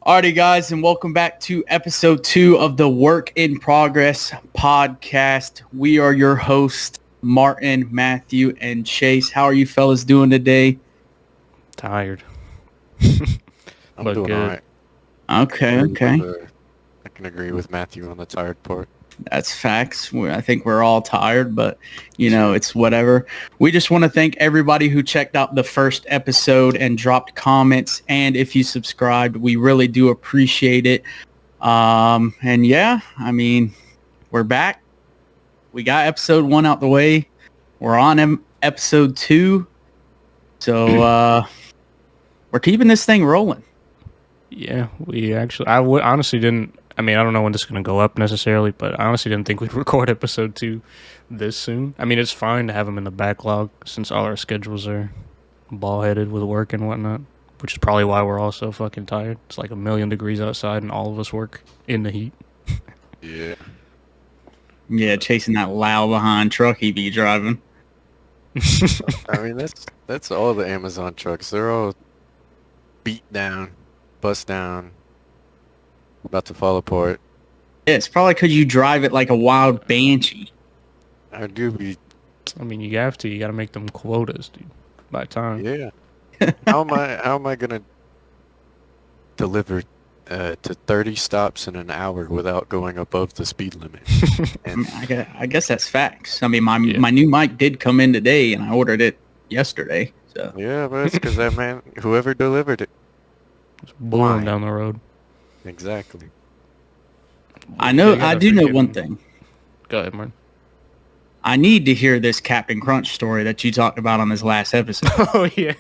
Alrighty, guys, and welcome back to episode 2 of the Work in Progress podcast. We are your hosts, Martin, Matthew, and Chase. How are you fellas doing today? Tired. I'm doing all right. Okay. I can agree with Matthew on the tired part. That's facts. I think we're all tired, but, it's whatever. We just want to thank everybody who checked out the first episode and dropped comments. And if you subscribed, we really do appreciate it. We're back. We got episode 1 out the way. We're on episode 2. So we're keeping this thing rolling. Yeah, I honestly didn't. I don't know when this is going to go up necessarily, but I honestly didn't think we'd record episode 2 this soon. It's fine to have them in the backlog since all our schedules are ball-headed with work and whatnot, which is probably why we're all so fucking tired. It's like 1,000,000 degrees outside and all of us work in the heat. Yeah. Yeah, chasing that loud behind truck he be driving. That's all the Amazon trucks. They're all beat down, bust down, about to fall apart. Yeah, it's probably because you drive it like a wild banshee. I do be. You have to. You got to make them quotas, dude. By time. Yeah. How am I gonna deliver to 30 stops in an hour without going above the speed limit? And I guess that's facts. My new mic did come in today, and I ordered it yesterday. So yeah, but it's because that man, whoever delivered it, just blew him down the road. Exactly. I do know one thing. Go ahead, man. I need to hear this Captain Crunch story that you talked about on this last episode. Oh, yeah.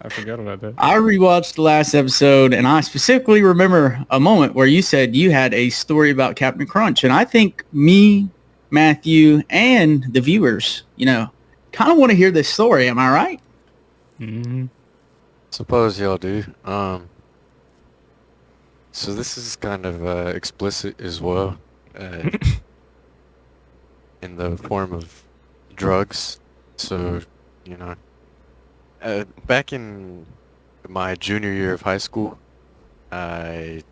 I forgot about that. I rewatched the last episode, and I specifically remember a moment where you said you had a story about Captain Crunch. And I think me, Matthew, and the viewers, kind of want to hear this story. Am I right? Mm-hmm. Suppose y'all do. So this is kind of explicit as well, in the form of drugs. So, back in my junior year of high school, I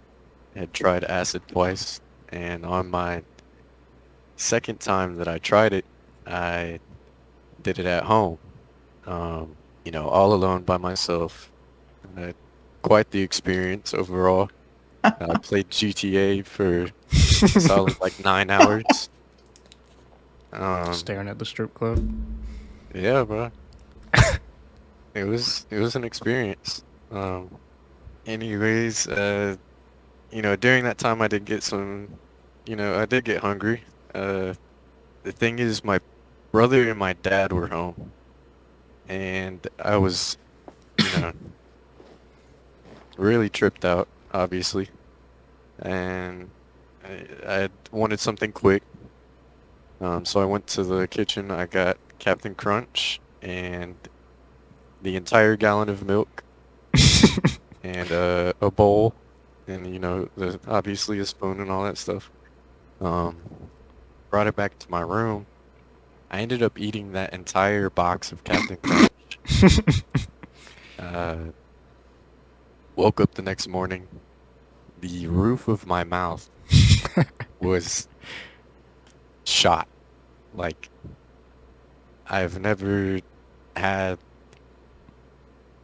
had tried acid twice, and on my second time that I tried it, I did it at home, all alone by myself. Quite the experience overall. I played GTA for a solid 9 hours. Staring at the strip club. Yeah, bro. It was an experience. Anyways, during that time I did get I did get hungry. The thing is, my brother and my dad were home, and I was, really tripped out, obviously, and I wanted something quick. So I went to the kitchen. I got Captain Crunch and the entire gallon of milk and a bowl, and obviously a spoon and all that stuff. Brought it back to my room. I ended up eating that entire box of Captain Crunch. Woke up the next morning. The roof of my mouth was shot. I've never had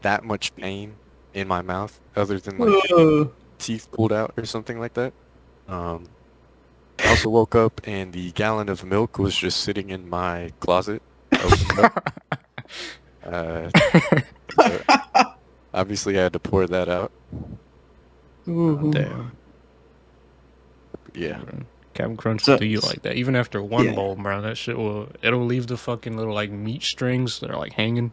that much pain in my mouth other than teeth pulled out or something like that. I also woke up and the gallon of milk was just sitting in my closet. Opened up. So obviously I had to pour that out. Damn. Yeah. Captain Crunch will do you like that. Even after one bowl, bro, that shit it'll leave the fucking little meat strings that are hanging.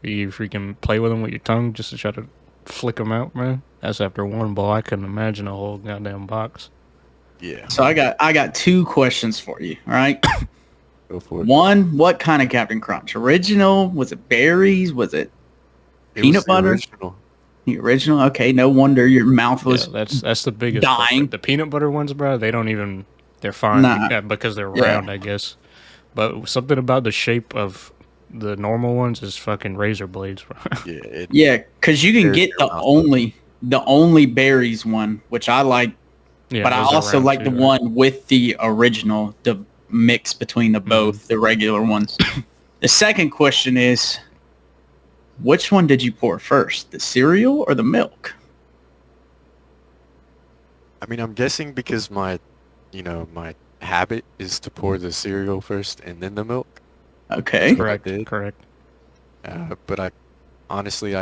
Where you freaking play with them with your tongue just to try to flick them out, man. That's after one bowl. I couldn't imagine a whole goddamn box. Yeah. So I got 2 questions for you, all right? Go for it. One, what kind of Captain Crunch? Original? Was it berries? Was it peanut butter? Original. The original? Okay, no wonder your mouth was that's the biggest dying. The peanut butter ones, bro, they're fine because they're round, I guess. But something about the shape of the normal ones is fucking razor blades, bro. Yeah, because you can get the the only berries one, which I like, Yeah, but I those are also round like too, the right? one with the original, the mix between the both, the regular ones. The second question is, which one did you pour first, the cereal or the milk? I mean, I'm guessing because my habit is to pour the cereal first and then the milk. Okay. What I Correct. did. Correct. But I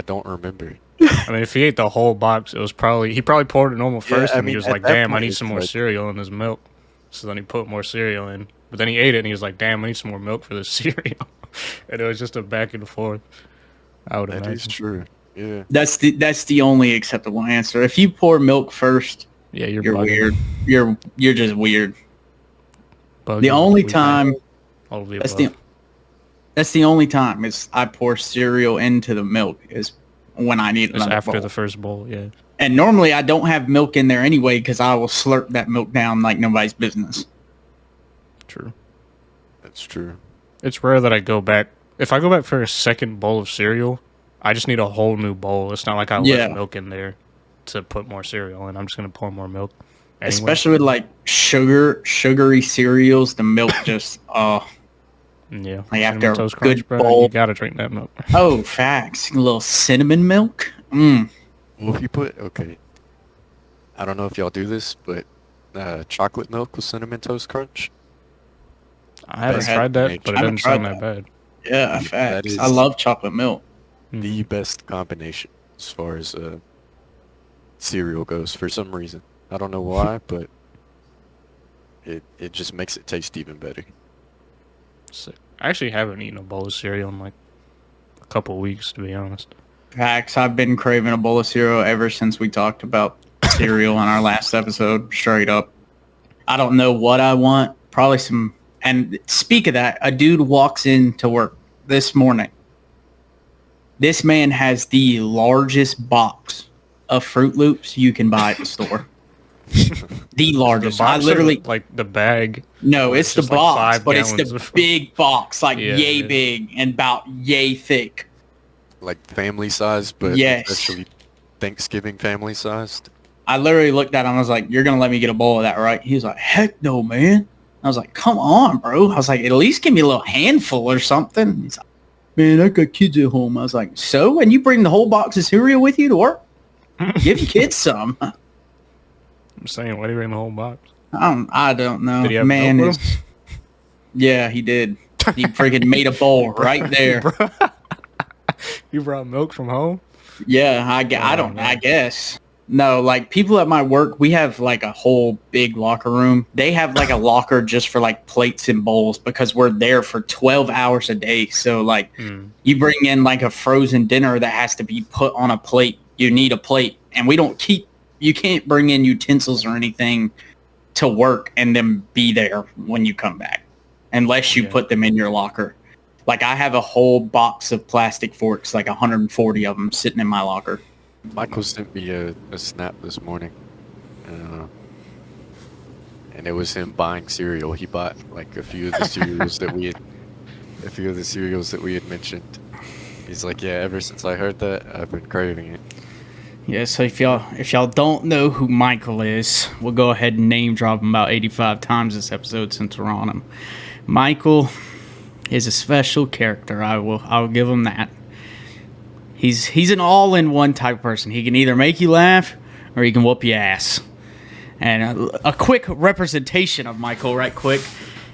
don't remember. I mean, if he ate the whole box, he probably poured it normal Yeah, first, I and he mean, was at like, that "Damn, I point, need it's some more like- cereal in this milk." So then he put more cereal in, but then he ate it, and he was like, "Damn, I need some more milk for this cereal." And it was just a back and forth. I would That imagine. is true. Yeah. That's the only acceptable answer. If you pour milk first, Yeah, you're you're bugging. weird. You're just weird. Bugging. The only We- time all of the that's above. that's the only time is I pour cereal into the milk is when I need It's another after bowl. the first bowl. Yeah. And normally I don't have milk in there anyway because I will slurp that milk down like nobody's business. True. That's true. It's rare that I go back. If I go back for a second bowl of cereal, I just need a whole new bowl. It's not like I Yeah. left milk in there to put more cereal in. I'm just gonna pour more milk. Anyway. Especially with like sugary cereals, the milk just Yeah. like after Cinnamon a Toast good Crunch, bro, bowl. you gotta drink that milk. oh facts. A little cinnamon milk. Mm. Well, if you put I don't know if y'all do this, but chocolate milk with cinnamon toast crunch. I haven't Best tried that, combination. but it I haven't doesn't sound tried that bad. Yeah, That facts. is- I love chocolate milk. The best combination as far as cereal goes for some reason. I don't know why, but it just makes it taste even better. Sick. I actually haven't eaten a bowl of cereal in like a couple weeks, to be honest. Facts. I've been craving a bowl of cereal ever since we talked about cereal on our last episode. Straight up. I don't know what I want. Probably some. And speak of that, a dude walks into work this morning. This man has the largest box of Fruit Loops you can buy at the store. The largest. I box or literally like the bag. no, Or it's the just like box, 5 but it's gallons the of- big box, like Yeah, yay yeah. big and about yay thick. Like family size, but Yes. especially Thanksgiving family sized. I literally looked at him. I was like, "You're gonna let me get a bowl of that, right?" He was like, "Heck no, man." I was like, "Come on, bro." I was like, "At least give me a little handful or something." He's like, "Man, I got kids at home." I was like, "So? And you bring the whole box of cereal with you to work? Give your kids some." I'm saying, why do you bring the whole box? I don't know. Did he have Man milk with is. Yeah, he did. He freaking made a bowl right there. You brought milk from home? Yeah, I don't. I guess. No, like people at my work, we have like a whole big locker room. They have like a locker just for like plates and bowls because we're there for 12 hours a day. So like you bring in like a frozen dinner that has to be put on a plate. You need a plate. And we don't keep, you can't bring in utensils or anything to work and then be there when you come back unless you put them in your locker. Like I have a whole box of plastic forks, like 140 of them sitting in my locker. Michael sent me a snap this morning, and it was him buying cereal. He bought like a few of the cereals that we had mentioned. He's like, yeah, ever since I heard that, I've been craving it. Yeah, so if y'all don't know who Michael is, we'll go ahead and name drop him about 85 times this episode since we're on him. Michael is a special character. I'll give him that. He's an all-in-one type of person. He can either make you laugh or he can whoop your ass. And a quick representation of Michael, right quick,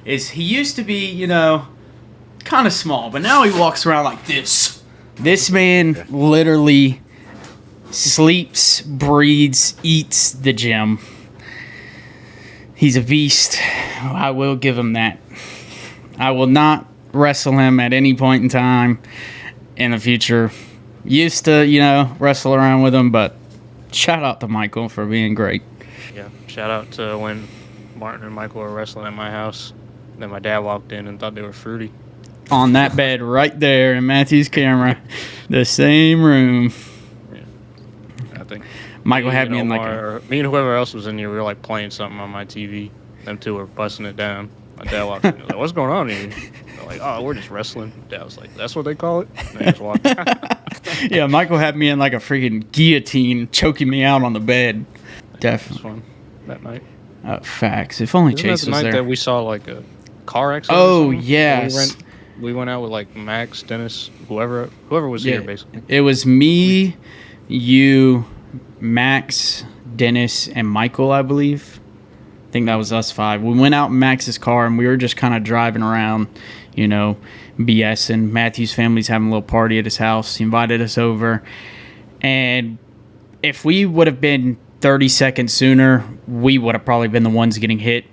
is he used to be, kind of small, but now he walks around like this. This man literally sleeps, breathes, eats the gym. He's a beast. I will give him that. I will not wrestle him at any point in time in the future. Used to, wrestle around with him, but shout out to Michael for being great. Yeah. Shout out to when Martin and Michael were wrestling at my house. Then my dad walked in and thought they were fruity. On that bed right there in Matthew's camera, the same room. I think Michael had me in like me and whoever else was in here, we were like playing something on my TV. Them two were busting it down. My dad walked in. He was like, "What's going on here?" They're like, "Oh, we're just wrestling." Dad was like, "That's what they call it." And they just walked out. Yeah, Michael had me in like a freaking guillotine, choking me out on the bed. Definitely. It was fun that night. Facts. If only Isn't Chase that the was night there. that we saw like a car accident? Oh, or something? yes. We went out with like Max, Dennis, whoever was here basically. It was me, you, Max, Dennis, and Michael, I believe. I think that was us 5. We went out in Max's car and we were just kind of driving around, you know, BSing. Matthew's family's having a little party at his house. He invited us over. And if we would have been 30 seconds sooner, we would have probably been the ones getting hit.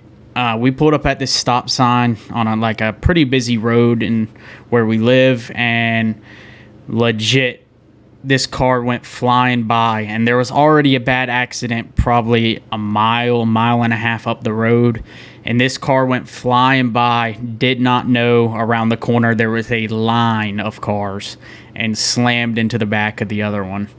We pulled up at this stop sign on a pretty busy road in where we live, and legit, this car went flying by, and there was already a bad accident probably a mile and a half up the road, and this car went flying by, did not know around the corner there was a line of cars, and slammed into the back of the other one.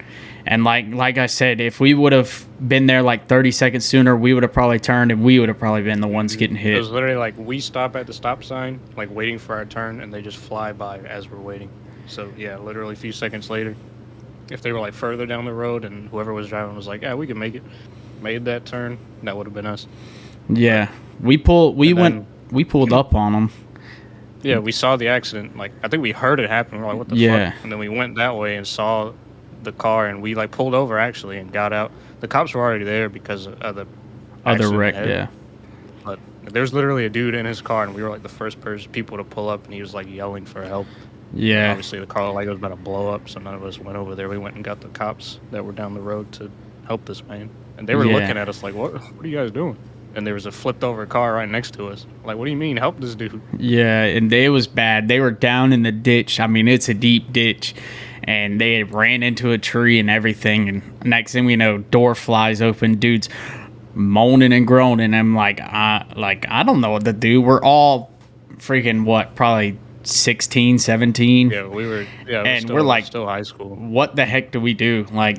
And like I said, if we would have been there like 30 seconds sooner, we would have probably turned and we would have probably been the ones getting hit. It was literally like we stop at the stop sign, like waiting for our turn, and they just fly by as we're waiting. So yeah, literally a few seconds later, if they were like further down the road and whoever was driving was like, yeah, we can make it, made that turn, that would have been us. Yeah, we pulled up on them. Yeah, we saw the accident. Like I think we heard it happen. We were like, what the fuck? And then we went that way and saw the car, and we like pulled over actually and got out. The cops were already there because of the other wreck. Yeah, but there's literally a dude in his car, and we were like the first people to pull up, and he was like yelling for help. Yeah, and obviously the car like was about to blow up, so none of us went over there. We went and got the cops that were down the road to help this man, and they were looking at us like, what are you guys doing? And there was a flipped over car right next to us. Like, what do you mean help this dude? Yeah, and it was bad. They were down in the ditch. I mean, it's a deep ditch. And they ran into a tree and everything. And next thing we know, door flies open. Dude's moaning and groaning. I'm like, I don't know what to do. We're all freaking, probably 16, 17. Yeah, we were. Yeah, and we're like, still high school. What the heck do we do? Like,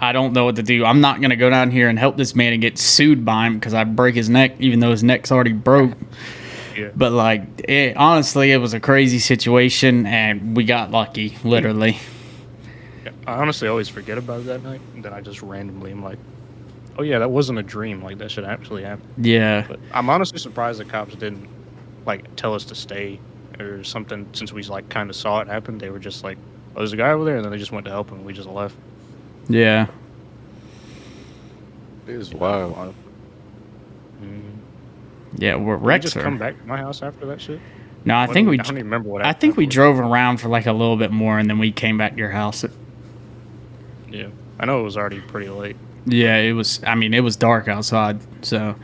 I don't know what to do. I'm not going to go down here and help this man and get sued by him because I break his neck, even though his neck's already broke. Yeah. But honestly, it was a crazy situation, and we got lucky, literally. Yeah, I honestly always forget about that night, and then I just randomly am like, oh yeah, that wasn't a dream. Like, that should actually happen. Yeah. But I'm honestly surprised the cops didn't, tell us to stay or something, since we, kind of saw it happen. They were just like, oh, there's a guy over there, and then they just went to help him, and we just left. Yeah. It was wild. Yeah, Did we just come back to my house after that shit? No, I don't even remember what I think we drove around for a little bit more, and then we came back to your house. Yeah, I know it was already pretty late. Yeah, it was. I mean, it was dark outside, so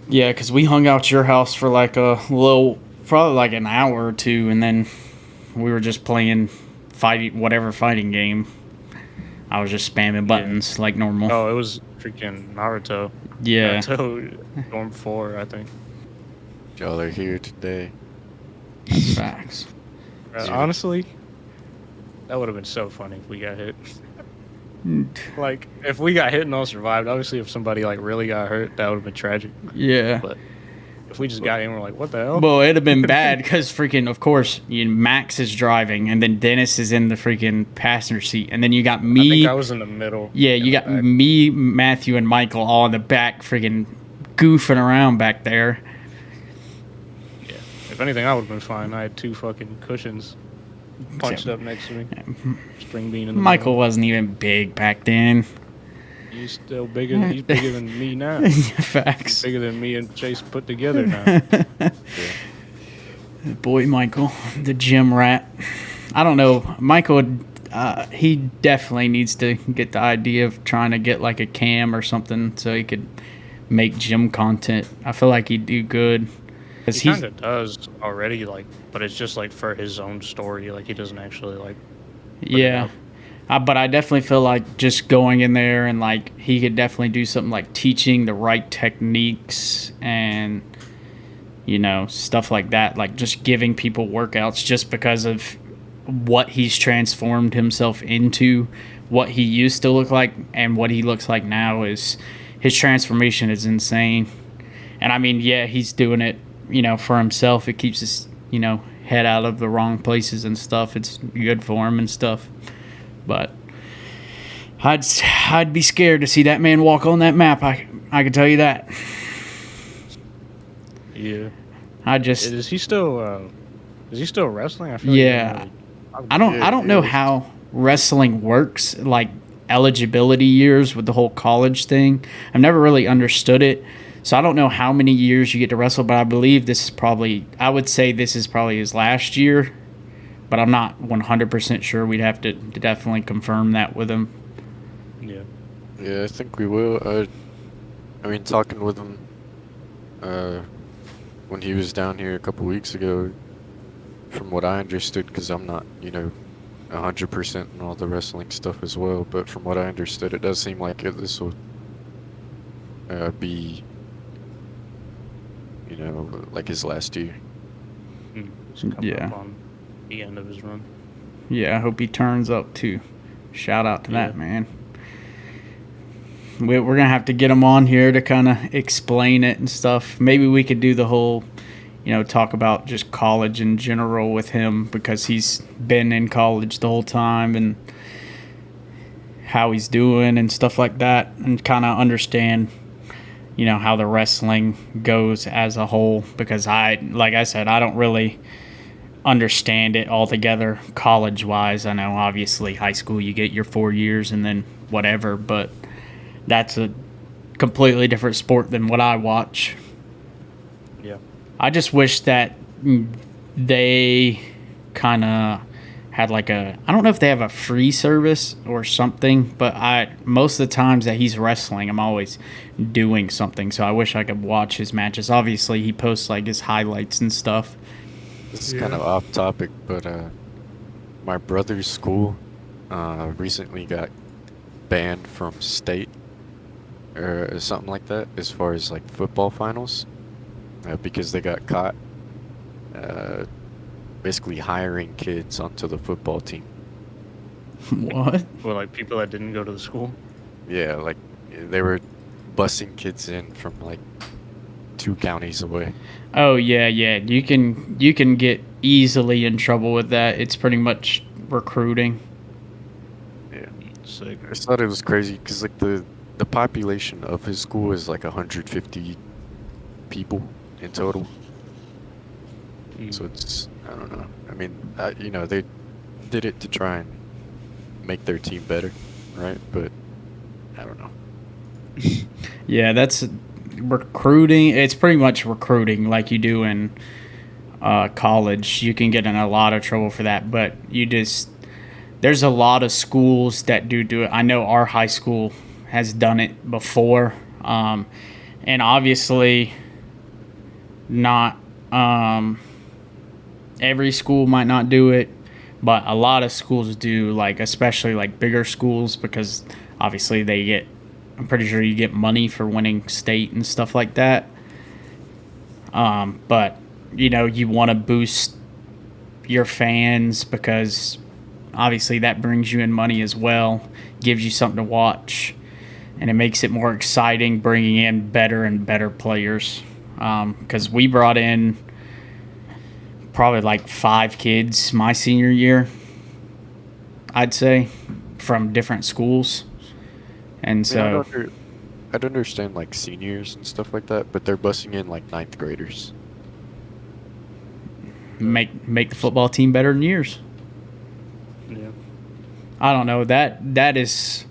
yeah, because we hung out at your house for probably an hour or two, and then we were just playing fighting game. I was just spamming buttons like normal. Oh, it was freaking Naruto. Yeah. Naruto Norm 4, I think. Y'all are here today. That's facts. Honestly, that would have been so funny if we got hit. If we got hit and all survived, obviously if somebody really got hurt, that would have been tragic. Yeah. But if we just got in, we're like, what the hell? Well, it'd have been bad because freaking, of course, Max is driving, and then Dennis is in the freaking passenger seat, and then you got me. I think I was in the middle. Yeah, you got me, Matthew, and Michael all in the back, freaking goofing around back there. Yeah. If anything, I would have been fine. I had 2 fucking cushions punched up next to me. String bean in the Michael wasn't even big back then. He's still bigger. He's bigger than me now. Facts. He's bigger than me and Chase put together now. Boy, Michael, the gym rat. I don't know. Michael, he definitely needs to get the idea of trying to get a cam or something so he could make gym content. I feel like he'd do good. He kind of does already, but it's just for his own story. He doesn't actually Yeah. But I definitely feel like just going in there and he could definitely do something teaching the right techniques and stuff like that, just giving people workouts just because of what he's transformed himself into. What he used to look like and what he looks like now is his transformation is insane. And I mean, yeah, he's doing it for himself. It keeps his head out of the wrong places and stuff. It's good for him and stuff. But I'd be scared to see that man walk on that map. I can tell you that. Yeah. Is he still wrestling? I feel yeah. Like I don't know how wrestling works, like eligibility years with the whole college thing. I've never really understood it. So I don't know how many years you get to wrestle, but I believe I would say this is probably his last year, but I'm not 100% sure. We'd have to definitely confirm that with him. Yeah. Yeah, I think we will. I mean, talking with him when he was down here a couple weeks ago, from what I understood, because I'm not, 100% in all the wrestling stuff as well, but from what I understood, it does seem like this will be, like his last year. Up on the end of his run. Yeah, I hope he turns up too. Shout out to that, man. We're going to have to get him on here to kind of explain it and stuff. Maybe we could do the whole, talk about just college in general with him, because he's been in college the whole time and how he's doing and stuff like that, and kind of understand, how the wrestling goes as a whole, because like I said, I don't really understand it altogether college-wise. I know obviously high school you get your 4 years and then whatever, but that's a completely different sport than what I watch. Yeah. I just wish that they kind of had like I don't know if they have a free service or something, but most of the times that he's wrestling, I'm always doing something. So I wish I could watch his matches. Obviously, he posts like his highlights and stuff. This is kind of off topic, but my brother's school recently got banned from state or something like that, as far as like football finals, because they got caught basically hiring kids onto the football team. What? Well, like people that didn't go to the school? Yeah, like they were busing kids in from like 2 counties away. Oh yeah. You can get easily in trouble with that. It's pretty much recruiting. Yeah. Sick. I just thought it was crazy because like the population of his school is like 150 people in total. So it's, I don't know. I mean, they did it to try and make their team better, right? But I don't know. Yeah, that's recruiting. It's pretty much recruiting like you do in college. You can get in a lot of trouble for that, but there's a lot of schools that do it. I know our high school has done it before, and obviously not every school might not do it, but a lot of schools do, like especially like bigger schools, because obviously I'm pretty sure you get money for winning state and stuff like that. But you want to boost your fans, because obviously that brings you in money as well, gives you something to watch, and it makes it more exciting, bringing in better and better players. Because we brought in probably like 5 kids my senior year, I'd say, from different schools. And so I'd understand like seniors and stuff like that, but they're busing in like 9th graders. Make the football team better than yours. Yeah. I don't know. That is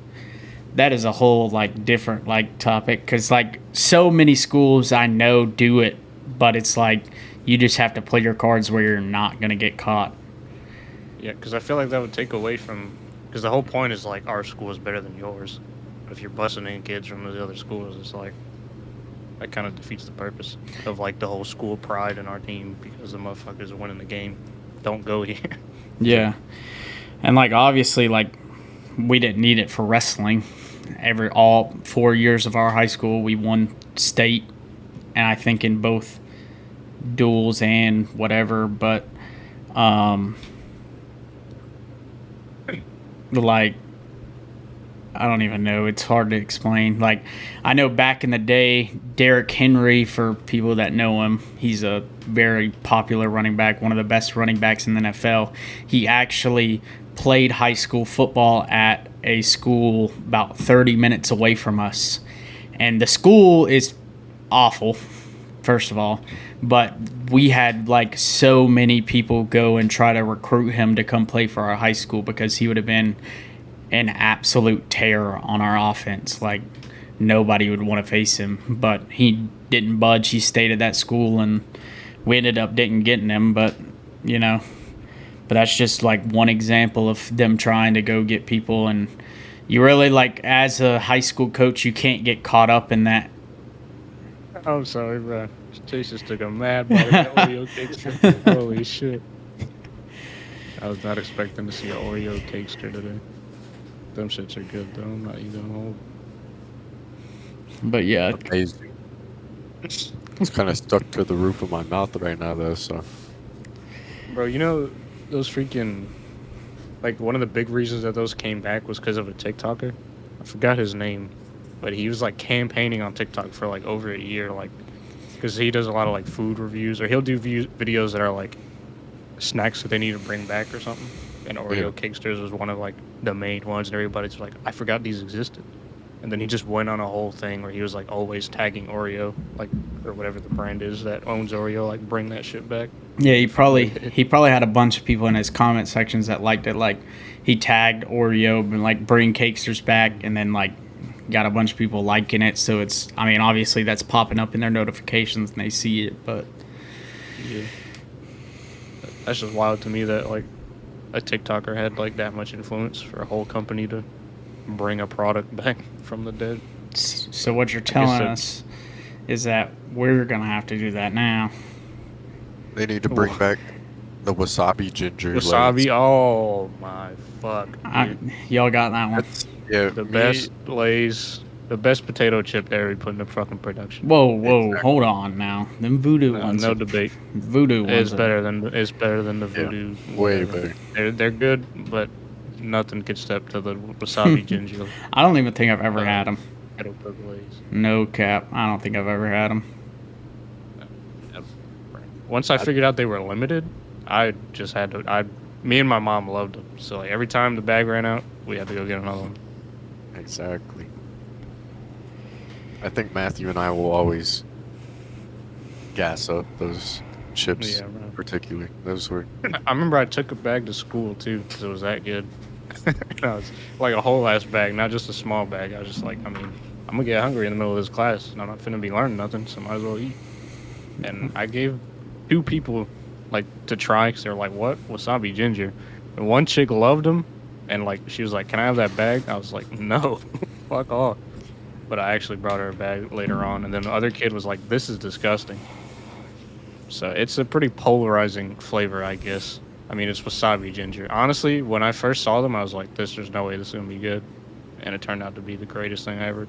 a whole like different like topic, because like so many schools I know do it, but it's like you just have to play your cards where you're not gonna get caught. Yeah, because I feel like that would take away from, because the whole point is like our school is better than yours. If you're busting in kids from the other schools, it's like that kind of defeats the purpose of like the whole school pride in our team, because the motherfuckers are winning the game. Don't go here. Yeah, and like obviously like we didn't need it for wrestling. All 4 years of our high school, we won state, and I think in both duels and whatever. But like I don't even know. It's hard to explain. Like, I know back in the day, Derrick Henry, for people that know him, he's a very popular running back, one of the best running backs in the NFL. He actually played high school football at a school about 30 minutes away from us. And the school is awful, first of all. But we had like so many people go and try to recruit him to come play for our high school because he would have been an absolute terror on our offense. Like, nobody would want to face him, but he didn't budge. He stayed at that school, and we ended up didn't getting him. But but that's just like one example of them trying to go get people. And you really, like, as a high school coach, you can't get caught up in that. I'm sorry, bro. Chase just took a mad bite of that Oreo cakester. Holy shit! I was not expecting to see an Oreo cakester today. Them shits are good though. I'm not eating them all. But yeah, Amazing. It's kind of stuck to the roof of my mouth right now, though. So, bro, you know those freaking, like, one of the big reasons that those came back was because of a TikToker. I forgot his name, but he was like campaigning on TikTok for like over a year, like, because he does a lot of like food reviews, or he'll do videos that are like snacks that they need to bring back or something. And Oreo Cakesters was one of like the main ones, and everybody's like, I forgot these existed. And then he just went on a whole thing where he was like always tagging Oreo, like, or whatever the brand is that owns Oreo, like, bring that shit back. Yeah, he probably had a bunch of people in his comment sections that liked it. Like, he tagged Oreo and like bring Cakesters back, and then like got a bunch of people liking it. So it's, I mean, obviously that's popping up in their notifications and they see it. But yeah, that's just wild to me that like a TikToker had like that much influence for a whole company to bring a product back from the dead. So what you're telling us is that we're gonna have to do that now. they need to bring back the Wasabi ginger. Wasabi, Lay's. oh my fuck. Y'all got that one. Yeah, The best Lay's, the best potato chip they ever put into fucking production. Whoa, Exactly. hold on now. Them voodoo ones. No debate. Voodoo ones. It's better than the voodoo. way whatever. better. They're good, but nothing can step to the Wasabi ginger. I don't even think I've ever had them. Potato chip Lay's. No cap. I don't think I've ever had them. Once I figured out they were limited, I just had to. Me and my mom loved them. So like every time the bag ran out, we had to go get another one. Exactly. I think Matthew and I will always gas up those chips, Yeah, bro. particularly. Those were I remember I took a bag to school too because it was that good. And I was like a whole ass bag, not just a small bag. I was just like, I mean, I'm gonna get hungry in the middle of this class, and I'm not finna be learning nothing, so might as well eat. And I gave 2 people like to try because they were like, "What wasabi ginger?" And one chick loved them, and like she was like, "Can I have that bag?" I was like, "No, fuck off." But I actually brought her a bag later on, and then the other kid was like, "This is disgusting." So it's a pretty polarizing flavor, I guess. I mean, it's wasabi ginger. Honestly, when I first saw them, I was like, there's no way this is going to be good. And it turned out to be the greatest thing I ever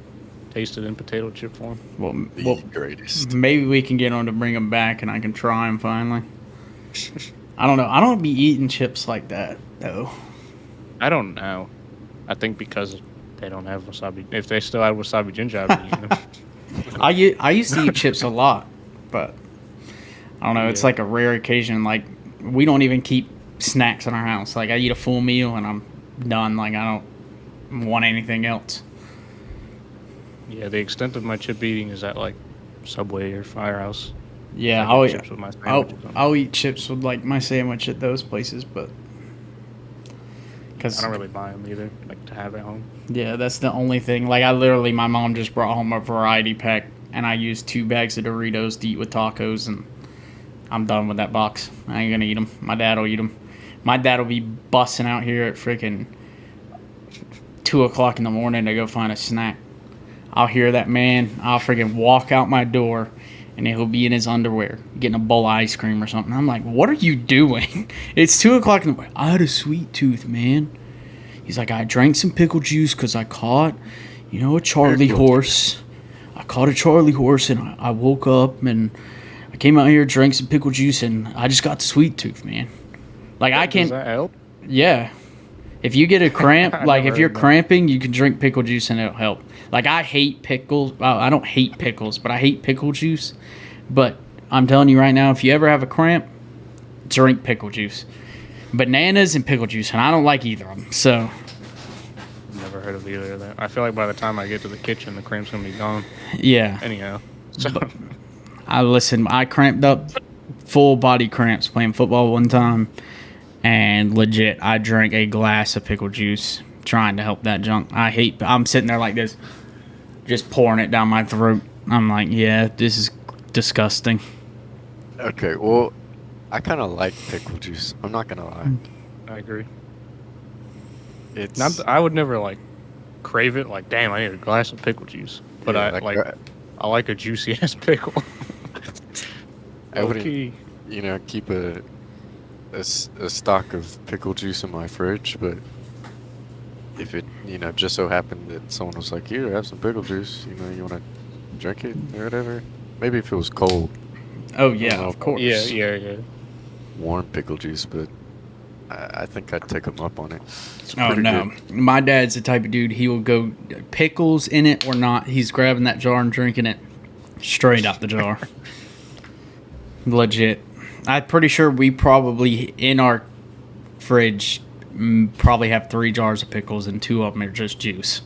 tasted in potato chip form. Well, greatest. maybe we can get on to bring them back and I can try them finally. I don't know. I don't be eating chips like that, though. I don't know. I think because they don't have wasabi. If they still had wasabi ginger, I'd be eating them. I used to eat chips a lot, but I don't know. It's Yeah. like a rare occasion. Like, we don't even keep snacks in our house. Like, I eat a full meal and I'm done. Like, I don't want anything else. Yeah, the extent of my chip eating is at like Subway or Firehouse. Yeah, I get chips with my sandwich or something. I'll eat chips with like my sandwich at those places, but I don't really buy them either, like to have at home. yeah, that's the only thing. Like, my mom just brought home a variety pack, and I used 2 bags of Doritos to eat with tacos, and I'm done with that box. I ain't gonna eat them. My dad will eat them. My dad will be busting out here at freaking 2 o'clock in the morning to go find a snack. I'll hear that man. I'll freaking walk out my door, and he'll be in his underwear getting a bowl of ice cream or something. I'm like, what are you doing? It's 2 o'clock in the morning. I had a sweet tooth, man. He's like, I drank some pickle juice because I caught, a Charlie horse. I caught a Charlie horse, and I woke up, and I came out here, drank some pickle juice, and I just got the sweet tooth, man. Like, I can't. Does that help? Yeah. If you get a cramp, like if you're heard that. cramping, you can drink pickle juice and it'll help. Like I hate pickles. Well, I don't hate pickles, but I hate pickle juice. But I'm telling you right now, if you ever have a cramp, drink pickle juice. Bananas and pickle juice, and I don't like either of them. So Never heard of either of that. I feel like by the time I get to the kitchen, the cramp's gonna be gone. yeah, Anyhow, so I cramped up, full body cramps playing football one time, and legit, I drank a glass of pickle juice trying to help that junk. I'm sitting there like this, just pouring it down my throat. I'm like, yeah, this is disgusting. Okay, well, I kind of like pickle juice. I'm not gonna lie. I agree. It's Not I would never like crave it. Like, damn, I need a glass of pickle juice. But Yeah, I like a juicy ass pickle. I wouldn't, Okay. keep a stock of pickle juice in my fridge, but if it, just so happened that someone was like, "Here, have some pickle juice. You want to drink it or whatever." Maybe if it was cold, Oh yeah, know. of course. Yeah. warm pickle juice, but I think I'd take them up on it. It's Oh pretty no, good. my dad's the type of dude. He will go pickles in it or not. He's grabbing that jar and drinking it straight out the jar. Legit. I'm pretty sure we probably in our fridge probably have 3 jars of pickles and 2 of them are just juice.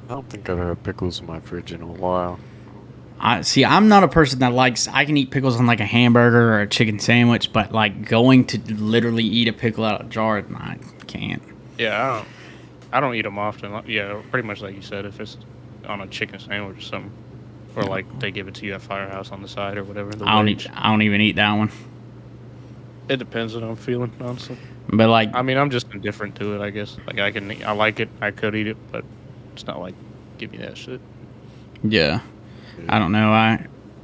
I don't think I've had pickles in my fridge in a while. I'm not a person that likes. I can eat pickles on like a hamburger or a chicken sandwich, but like going to literally eat a pickle out of a jar, I can't. Yeah, I don't eat them often. Yeah, pretty much like you said, if it's on a chicken sandwich or something, or like they give it to you at Firehouse on the side or whatever. I don't even eat that one. It depends on how I'm feeling, honestly. But like, I mean, I'm just indifferent to it, I guess. Like I like it, I could eat it, but it's not like give me that shit. yeah, I don't know.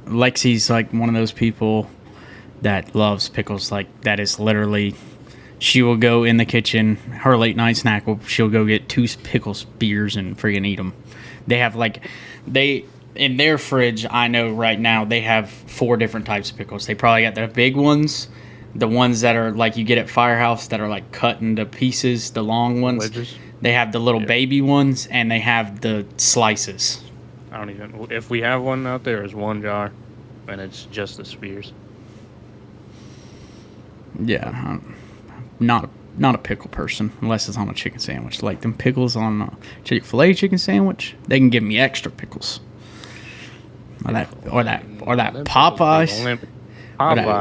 Lexi's like one of those people that loves pickles. Like that is literally, she will go in the kitchen. Her late night snack she'll go get 2 pickle spears and friggin' eat them. They have in their fridge. I know right now they have 4 different types of pickles. They probably got the big ones, the ones that are like you get at Firehouse that are like cut into pieces, the long ones. Wedges. They have the little baby ones, and they have the slices. I don't even. If we have one out there, it's 1 jar, and it's just the spears. Yeah, I'm not a pickle person unless it's on a chicken sandwich. Like them pickles on a Chick-fil-A chicken sandwich, they can give me extra pickles. Or that Popeyes.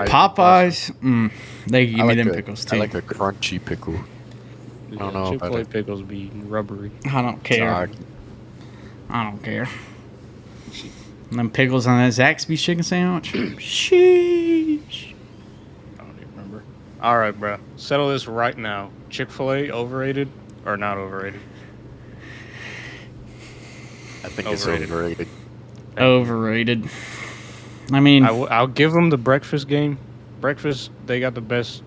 Popeyes. They can give me them a- pickles too. I like a crunchy pickle. I don't know about Chick-fil-A it. pickles be rubbery. I don't care. Soggy. I don't care. Them pickles on that Zaxby chicken sandwich. Sheesh. I don't even remember. All right, bro. Settle this right now. Chick-fil-A overrated or not overrated? I think Overrated. it's overrated. Overrated. I mean, I'll give them the breakfast game. Breakfast, they got the best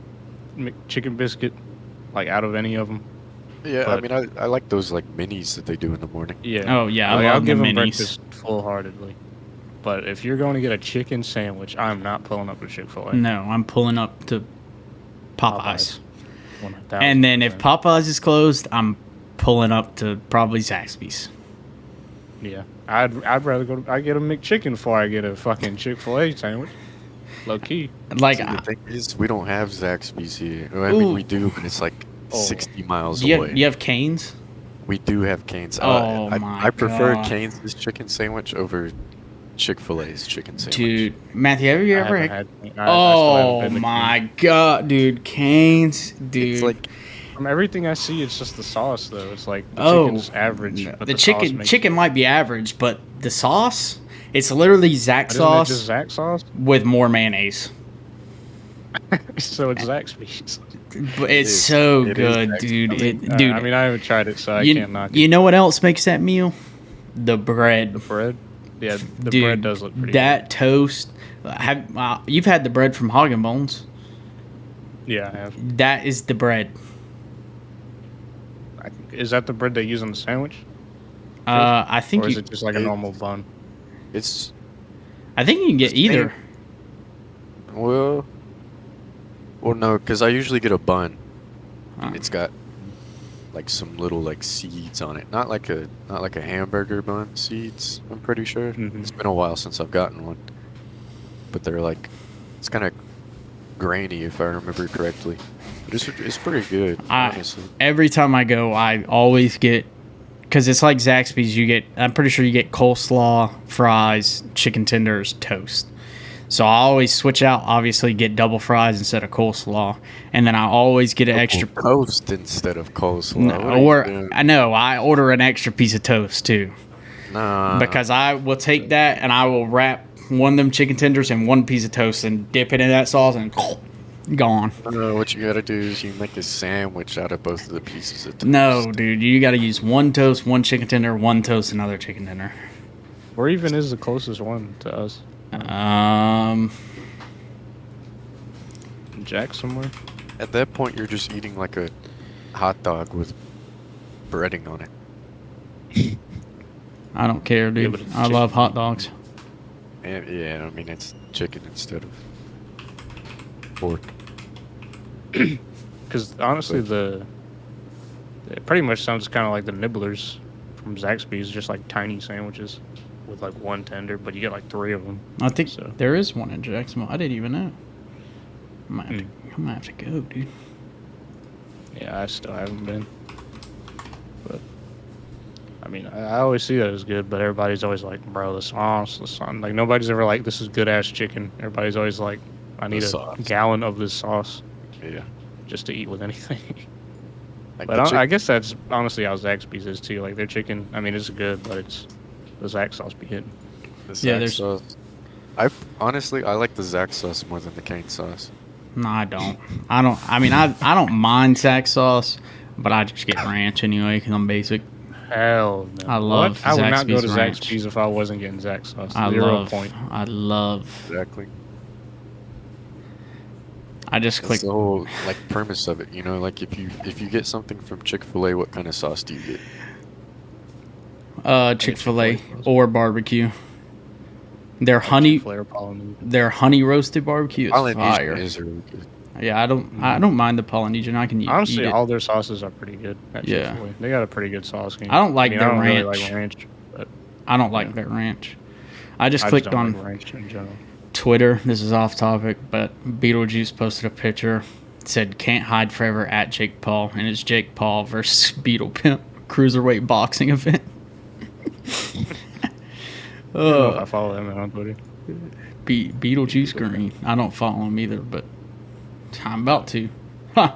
chicken biscuit, like out of any of them. Yeah, But- I mean, I like those like minis that they do in the morning. Yeah. Oh, yeah, I Like, love I'll the give them minis. breakfast full-heartedly. But if you're going to get a chicken sandwich, I'm not pulling up to Chick-fil-A. no, I'm pulling up to Popeyes. 1000%. And then if Popeyes is closed, I'm pulling up to probably Zaxby's. Yeah, I'd rather go. I get a McChicken before I get a fucking Chick-fil-A sandwich. Low key. Like, See, the thing is, we don't have Zaxby's here. I mean, Ooh. we do, but it's like Oh. 60 miles do away. you have Cane's? We do have Cane's. Oh I, my I prefer God. Cane's chicken sandwich over Chick-fil-A's chicken sandwich. Dude, Matthew, have you I ever haven't had... had. I still haven't Oh been to my God, dude. Cane's, dude. It's like From everything I see, it's just the sauce though. It's like the Oh, chicken's average. no. But The sauce chicken makes chicken might be average, but the sauce, it's literally Zax Isn't it sauce just Zax sauce? with more mayonnaise. So it's Zaxby's. But it's is. so It is good, Zaxby's. dude. I Dude, mean, I haven't tried it, so I you, can't knock it. you know what else makes that meal? The bread. The bread, yeah, the Dude, bread does look pretty. that toast. You've had the bread from Hog and Bones. good. Yeah, I have. That is the bread. Is that the bread they use on the sandwich, I think or is you. it just like a normal bun? it's I think you can get either. well, no, because I usually get a bun. Oh. It's got like some little like seeds on it. Not like a hamburger bun seeds, I'm pretty sure. Mm-hmm. It's been a while since I've gotten one. But they're like, it's kind of grainy if I remember correctly. But it's pretty good, honestly. Every time I go, I always get, because it's like Zaxby's, I'm pretty sure you get coleslaw, fries, chicken tenders, toast. So I always switch out, obviously get double fries instead of coleslaw. And then I always get an extra toast instead of coleslaw. No, I know, I order an extra piece of toast too. Nah. Because I will take that and I will wrap one of them chicken tenders in one piece of toast and dip it in that sauce and gone. What you gotta do is you make a sandwich out of both of the pieces of toast. No, dude, you gotta use one toast, one chicken tender, one toast, another chicken tender. Where even is the closest one to us? Jack somewhere? At that point, you're just eating like a hot dog with breading on it. I don't care, dude. I love hot dogs. Yeah, I mean, it's chicken instead of pork. Because honestly, it pretty much sounds kind of like the nibblers from Zaxby's, just like tiny sandwiches with like one tender, but you get like 3 of them. I think there is one in Jacksonville. I didn't even know. I might have to go, dude. Yeah, I still haven't been. But I mean, I always see that as good, but everybody's always like, bro, the sauce. Like, nobody's ever like, this is good ass chicken. Everybody's always like, I need a gallon of this sauce. Yeah. Just to eat with anything. Like but I guess that's honestly how Zaxby's is too. Like, their chicken, I mean, it's good, but it's the Zax sauce be hitting. The Zax sauce. I like the Zax sauce more than the cane sauce. No, I don't. I don't mind Zax sauce, but I just get ranch anyway because I'm basic. Hell no. I love I would not go to ranch. Zaxby's if I wasn't getting Zax sauce. I love. Exactly. I just click the whole like premise of it, you know, like if you get something from Chick-fil-A, what kind of sauce do you get? Chick-fil-A or barbecue. Their honey roasted barbecue is fire. Is really good. Yeah, I don't mind the Polynesian. I can honestly eat it. all their sauces are pretty good. At Chick-fil-A. They got a pretty good sauce game. I don't like their ranch. Really like ranch, but I don't like their ranch. I just clicked on like ranch in general. Twitter. This is off topic, but Beetlejuice posted a picture. It said "Can't hide forever" at Jake Paul, and it's Jake Paul versus Beetle Pimp cruiserweight boxing event. I don't know if I follow that man on Twitter. Beetlejuice Green. I don't follow him either, but I'm about to. Huh.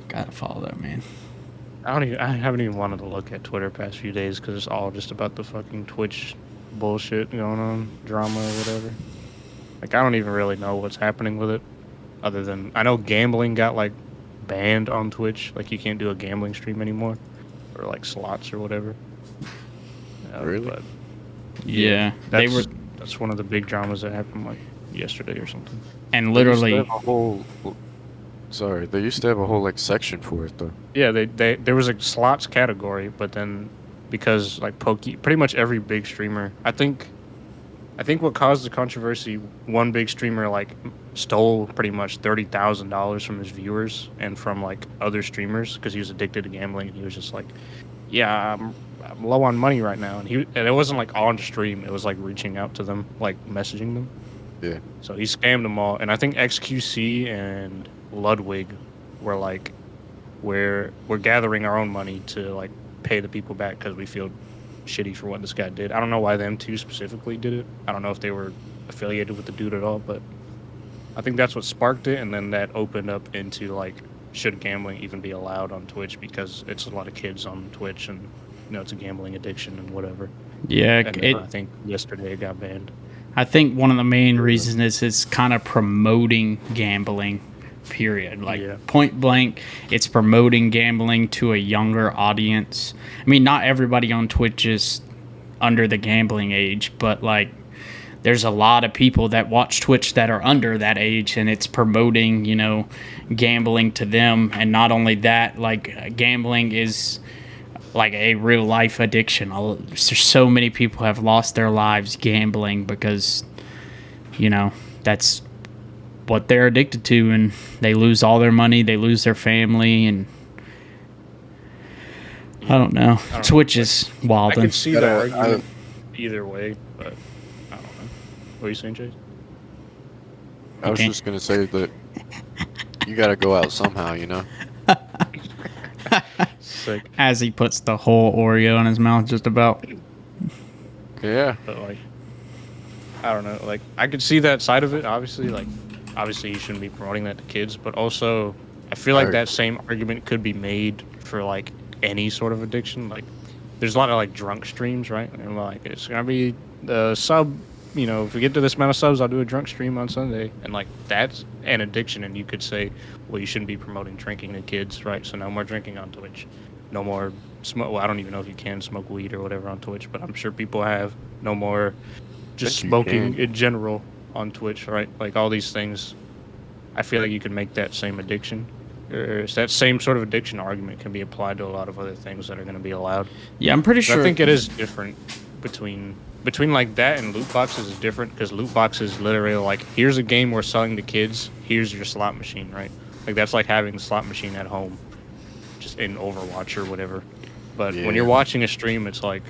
Gotta follow that man. I haven't even wanted to look at Twitter past few days because it's all just about the fucking Twitch bullshit going on, drama or whatever. Like, I don't even really know what's happening with it, other than I know gambling got like banned on Twitch. Like, you can't do a gambling stream anymore, or like slots or whatever. Really? But yeah, that's one of the big dramas that happened like yesterday or something. And literally, they used to have a whole like section for it though. Yeah, there was a slots category, but then because like pretty much every big streamer, I think what caused the controversy, one big streamer like stole pretty much $30,000 from his viewers and from like other streamers because he was addicted to gambling, and he was just like, yeah, I'm low on money right now, and it wasn't like on stream, it was like reaching out to them, like messaging them. Yeah. So he scammed them all, and I think XQC and Ludwig were like, we're gathering our own money to like pay the people back because we feel shitty for what this guy did. I don't know why them two specifically did it. I don't know if they were affiliated with the dude at all, but I think that's what sparked it, and then that opened up into like, should gambling even be allowed on Twitch, because it's a lot of kids on Twitch, and you know, it's a gambling addiction and whatever. Yeah, and I think yesterday it got banned. I think one of the main reasons is it's kind of promoting gambling, period. Like, point blank, it's promoting gambling to a younger audience. I mean, not everybody on Twitch is under the gambling age, but like, there's a lot of people that watch Twitch that are under that age, and it's promoting, you know, gambling to them. And not only that, like, gambling is like a real life addiction. There's so many people have lost their lives gambling because, you know, that's what they're addicted to, and they lose all their money, they lose their family, and I don't know. I don't Twitch know, is I wilding. could see the Gotta- argument either way, but I don't know. What are you saying, Chase? I was Okay. just gonna say that you gotta go out somehow, you know. Sick. As he puts the whole Oreo in his mouth, just about. Yeah. But like, I don't know. Like, I could see that side of it. Obviously, like, obviously you shouldn't be promoting that to kids. But also, I feel like that same argument could be made for like any sort of addiction. Like, there's a lot of like drunk streams, right? And like, it's gonna be the sub. You know, if we get to this amount of subs, I'll do a drunk stream on Sunday. And like, that's an addiction. And you could say, well, you shouldn't be promoting drinking to kids, right? So no more drinking on Twitch. No more smoke. Well, I don't even know if you can smoke weed or whatever on Twitch, but I'm sure people have. No more just Bet you smoking can. in general on Twitch, right? Like all these things. I feel like you can make that same addiction. Or that same sort of addiction argument can be applied to a lot of other things that are going to be allowed. Yeah, I'm pretty But sure. I think it is different between like that and loot boxes is different because loot boxes literally like here's a game we're selling to kids, here's your slot machine, right? Like that's like having the slot machine at home, just in Overwatch or whatever. But when you're watching a stream, it's like,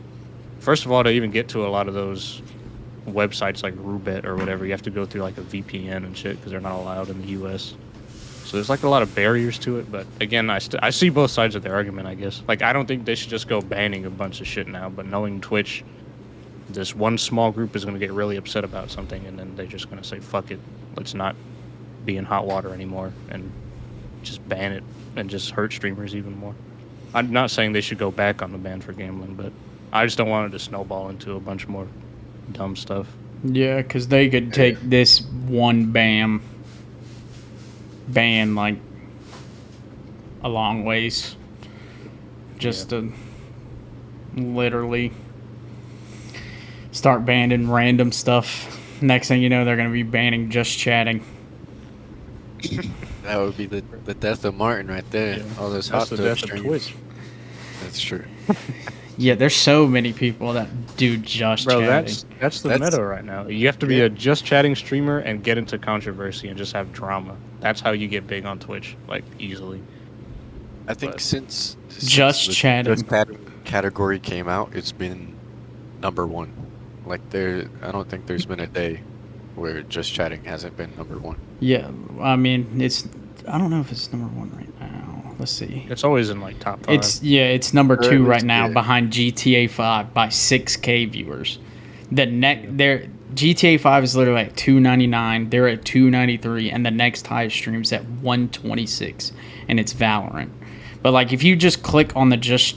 first of all, to even get to a lot of those websites like Rubet or whatever, you have to go through like a VPN and shit because they're not allowed in the US. So there's like a lot of barriers to it. But again, I see both sides of the argument, I guess. Like I don't think they should just go banning a bunch of shit now, but knowing Twitch, this one small group is going to get really upset about something, and then they're just going to say, fuck it, let's not be in hot water anymore, and just ban it, and just hurt streamers even more. I'm not saying they should go back on the ban for gambling, but I just don't want it to snowball into a bunch more dumb stuff. Yeah, because they could take this one ban like a long ways, just to literally start banning random stuff. Next thing you know, they're going to be banning just chatting. That would be the death of Martin right there. Yeah. All those That's hot the tub death of streams. Twitch. That's true. Yeah, there's so many people that do just Bro, chatting. that's the That's- meta right now. You have to be a just chatting streamer and get into controversy and just have drama. That's how you get big on Twitch, like easily. I think But- since Just the chatting. just chatting category came out, it's been #1. Like I don't think there's been a day where just chatting hasn't been #1. Yeah, I mean, I don't know if it's number one right now. Let's see. It's always in like top 5. It's number Or at 2 least, right now yeah. behind GTA 5 by 6K viewers. Their GTA 5 is literally at 299. They're at 293, and the next highest stream's at 126, and it's Valorant. But like, if you just click on the just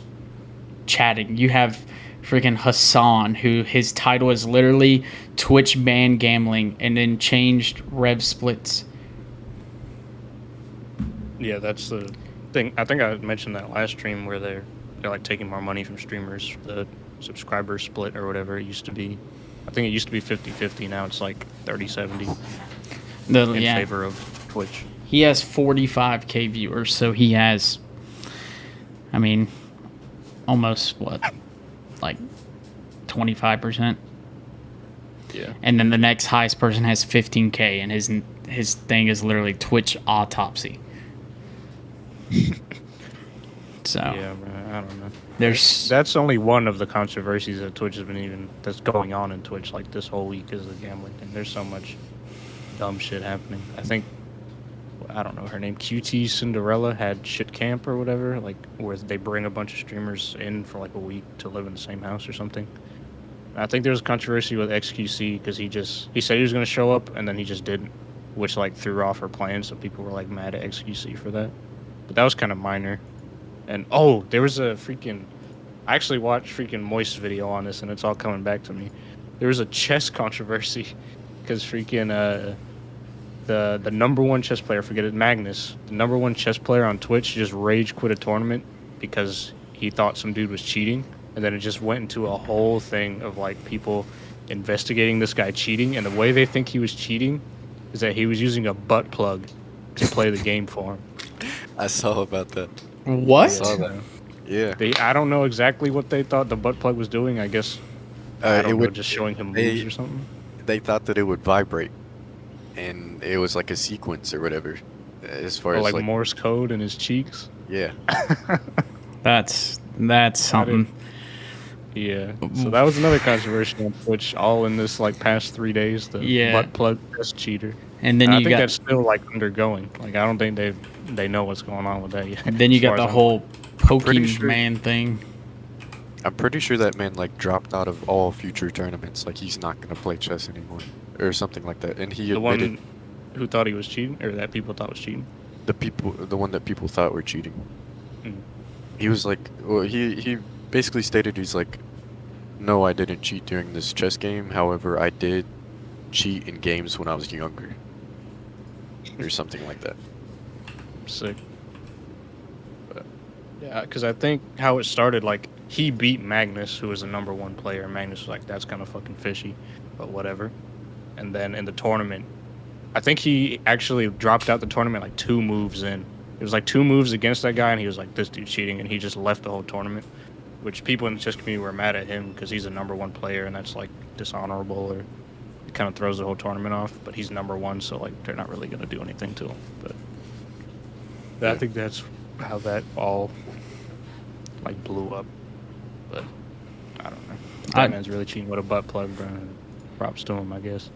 chatting, you have freaking Hassan, who his title is literally Twitch banned gambling, and then changed rev splits. Yeah, that's the thing. I think I mentioned that last stream where they're like taking more money from streamers. The subscriber split or whatever it used to be. I think it used to be 50-50. Now it's like 30-70 in favor of Twitch. He has 45K viewers, so he has, I mean, almost what, like 25%. Yeah. And then the next highest person has 15K, and his thing is literally Twitch autopsy. So Yeah, man, I don't know. that's only one of the controversies that Twitch has been that's going on in Twitch like this whole week is the gambling thing. There's so much dumb shit happening. I think, I don't know her name, QT Cinderella had shit camp or whatever, like where they bring a bunch of streamers in for like a week to live in the same house or something. I think there was controversy with XQC because he said he was going to show up and then he just didn't, which like threw off her plans. So people were like mad at XQC for that. But that was kind of minor. And there was a freaking, I actually watched freaking Moist's video on this and it's all coming back to me. There was a chess controversy because freaking the #1 chess player, forget it, Magnus, the #1 chess player on Twitch just rage quit a tournament because he thought some dude was cheating. And then it just went into a whole thing of like people investigating this guy cheating. And the way they think he was cheating is that he was using a butt plug to play the game for him. I saw about that. what? I saw that. Yeah. I don't know exactly what they thought the butt plug was doing. I guess I don't know, just showing him moves or something. They thought that it would vibrate, and it was like a sequence or whatever. As far Or as like Morse code in his cheeks. yeah. That's That's something. Yeah. So that was another controversy on Twitch, all in this like past 3 days. The butt plug test cheater. And then I you think got that's still like undergoing. Like I don't think they know what's going on with that yet. then you as got far the as I'm whole pretty sure- Pokemon thing. I'm pretty sure that man like dropped out of all future tournaments. Like he's not gonna play chess anymore, or something like that. And he the admitted one who thought he was cheating, or that people thought was cheating. the one that people thought were cheating. Mm. He was like, well, he basically stated he's like, no, I didn't cheat during this chess game. However, I did cheat in games when I was younger, or something like that. Sick. But, yeah, because I think how it started, like, he beat Magnus, who was the #1 player, and Magnus was like, that's kind of fucking fishy, but whatever. And then in the tournament, I think he actually dropped out the tournament like 2 moves in. It was like 2 moves against that guy, and he was like, this dude's cheating, and he just left the whole tournament, which people in the chess community were mad at him because he's a #1 player, and that's like dishonorable, or it kind of throws the whole tournament off. But he's #1, so like they're not really going to do anything to him. But I think that's how that all like blew up. But I don't know. That man's really cheating with a butt plug, bro. Props to him, I guess.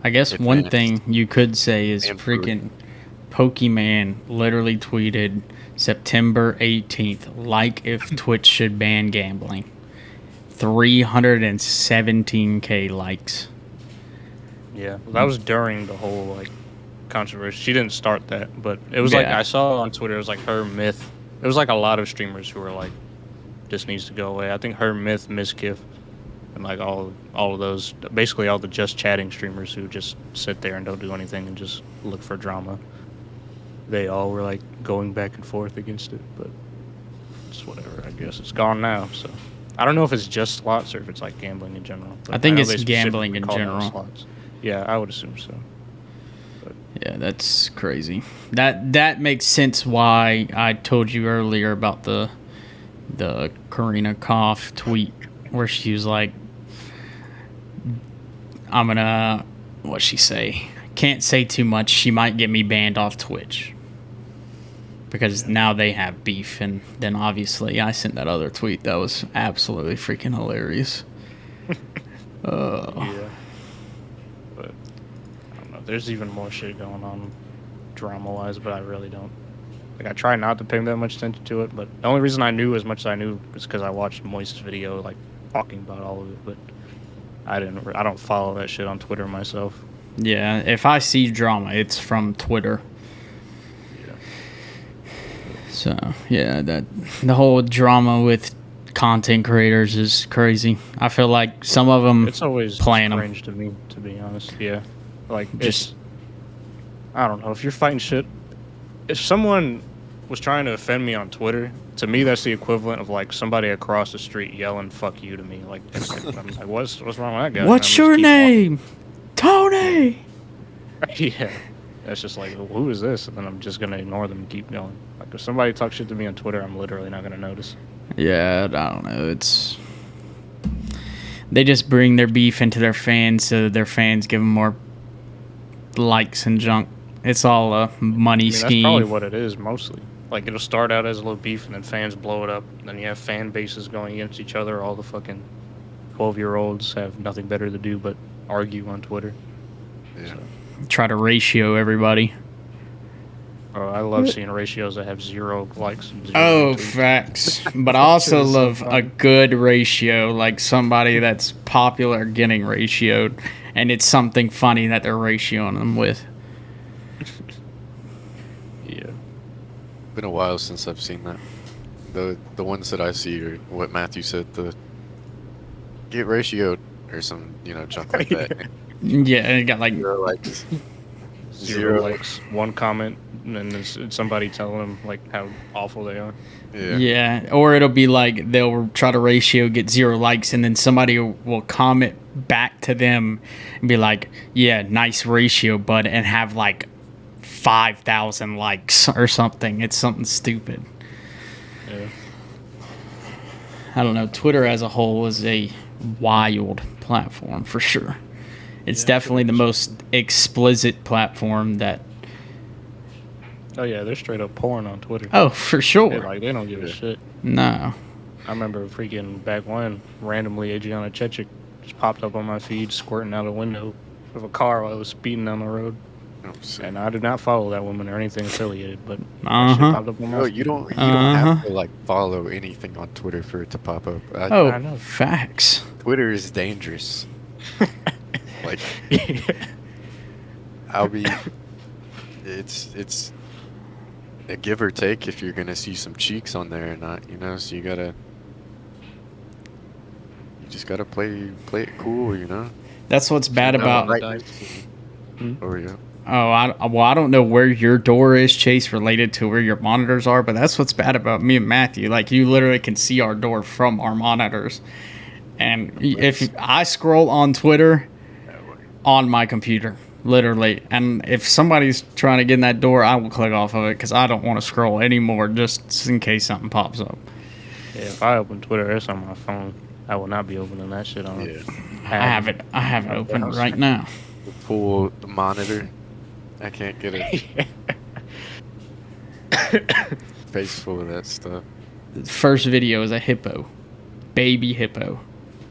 I guess one thing you could say is freaking Pokemon literally tweeted September 18th, like if Twitch should ban gambling. 317K likes. Yeah, well, that was during the whole like controversy. She didn't start that, but it was like I saw on Twitter. It was like her myth. It was like a lot of streamers who were like, "This needs to go away." I think her myth, Miskiff, and like all of those, basically all the just chatting streamers who just sit there and don't do anything and just look for drama. They all were like going back and forth against it, but it's whatever. I guess it's gone now. So I don't know if it's just slots or if it's like gambling in general. But I think know it's they gambling specifically in call them general. slots. Yeah, I would assume so. But Yeah, that's crazy. That makes sense why I told you earlier about the Karina Koff tweet where she was like, I'm gonna, what'd she say? Can't say too much. She might get me banned off Twitch. Because now they have beef. And then obviously I sent that other tweet that was absolutely freaking hilarious. yeah. But I don't know. There's even more shit going on drama-wise, but I really don't. Like, I try not to pay that much attention to it, but the only reason I knew as much as I knew was because I watched Moist's video, like, talking about all of it, but I don't follow that shit on Twitter myself. Yeah, if I see drama, it's from Twitter. Yeah. So, yeah, the whole drama with content creators is crazy. I feel like some of them it's always playing strange to me, to be honest. Yeah. Like, Just- I don't know. If you're fighting shit, if someone was trying to offend me on Twitter, to me that's the equivalent of like somebody across the street yelling "fuck you" to me. Like, I'm like, what's wrong with that guy? What's your name? Tony! Yeah, that's just like, who is this? And then I'm just gonna ignore them and keep going. Like, if somebody talks shit to me on Twitter, I'm literally not gonna notice. Yeah, I don't know. They just bring their beef into their fans so that their fans give them more likes and junk. It's all a money scheme. That's probably what it is mostly. Like, it'll start out as a little beef, and then fans blow it up. And then you have fan bases going against each other. All the fucking 12-year-olds have nothing better to do but argue on Twitter. Yeah. So, Try to ratio everybody. I love seeing ratios that have 0 likes. And 0 Oh, tweets. facts. But I also Shit is so love a funny. good ratio, like somebody that's popular getting ratioed, and it's something funny that they're ratioing them with. Yeah. Been a while since I've seen that. The ones that I see are what Matthew said, the get ratioed or some, junk like that. Yeah, and it got like 0 likes. 0 likes, 1 comment, and then there's somebody telling them like how awful they are. yeah, or it'll be like they'll try to ratio get 0 likes, and then somebody will comment back to them and be like, "Yeah, nice ratio, bud," and have like 5,000 likes or something. It's something stupid. Yeah. I don't know. Twitter as a whole is a wild platform for sure. It's definitely the most explicit platform that Oh yeah, they're straight up porn on Twitter. Oh, for sure. They don't give a shit. No. I remember freaking back when randomly Adriana Chechik just popped up on my feed squirting out a window of a car while I was speeding down the road. And I did not follow that woman or anything affiliated, but that shit popped up on my feed. You don't have to like follow anything on Twitter for it to pop up. I know. Facts. Twitter is dangerous. Like it's a give or take if you're gonna see some cheeks on there or not, you know. So you just gotta play it cool, you know. That's what's bad about. I don't know where your door is, Chase, related to where your monitors are, but that's what's bad about me and Matthew. Like, you literally can see our door from our monitors. And if I scroll on Twitter on my computer, literally, and if somebody's trying to get in that door, I will click off of it because I don't want to scroll anymore just in case something pops up. Yeah, if I open Twitter, it's on my phone. I will not be opening that shit on it. I have it open right now. The full monitor. I can't get it. Face full of that stuff. The first video is a hippo. Baby hippo.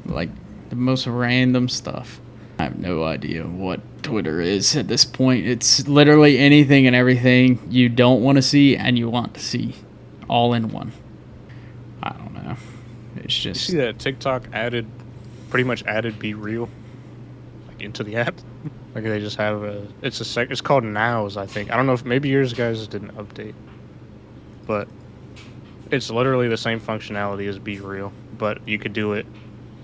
Like, the most random stuff. I have no idea what Twitter is at this point. It's literally anything and everything you don't want to see and you want to see. All in one. I don't know. It's just... You see that TikTok pretty much added Be Real? Like, into the app? Like, they just have it's called Nows, I think. I don't know if maybe yours guys didn't update. But it's literally the same functionality as Be Real. But you could do it.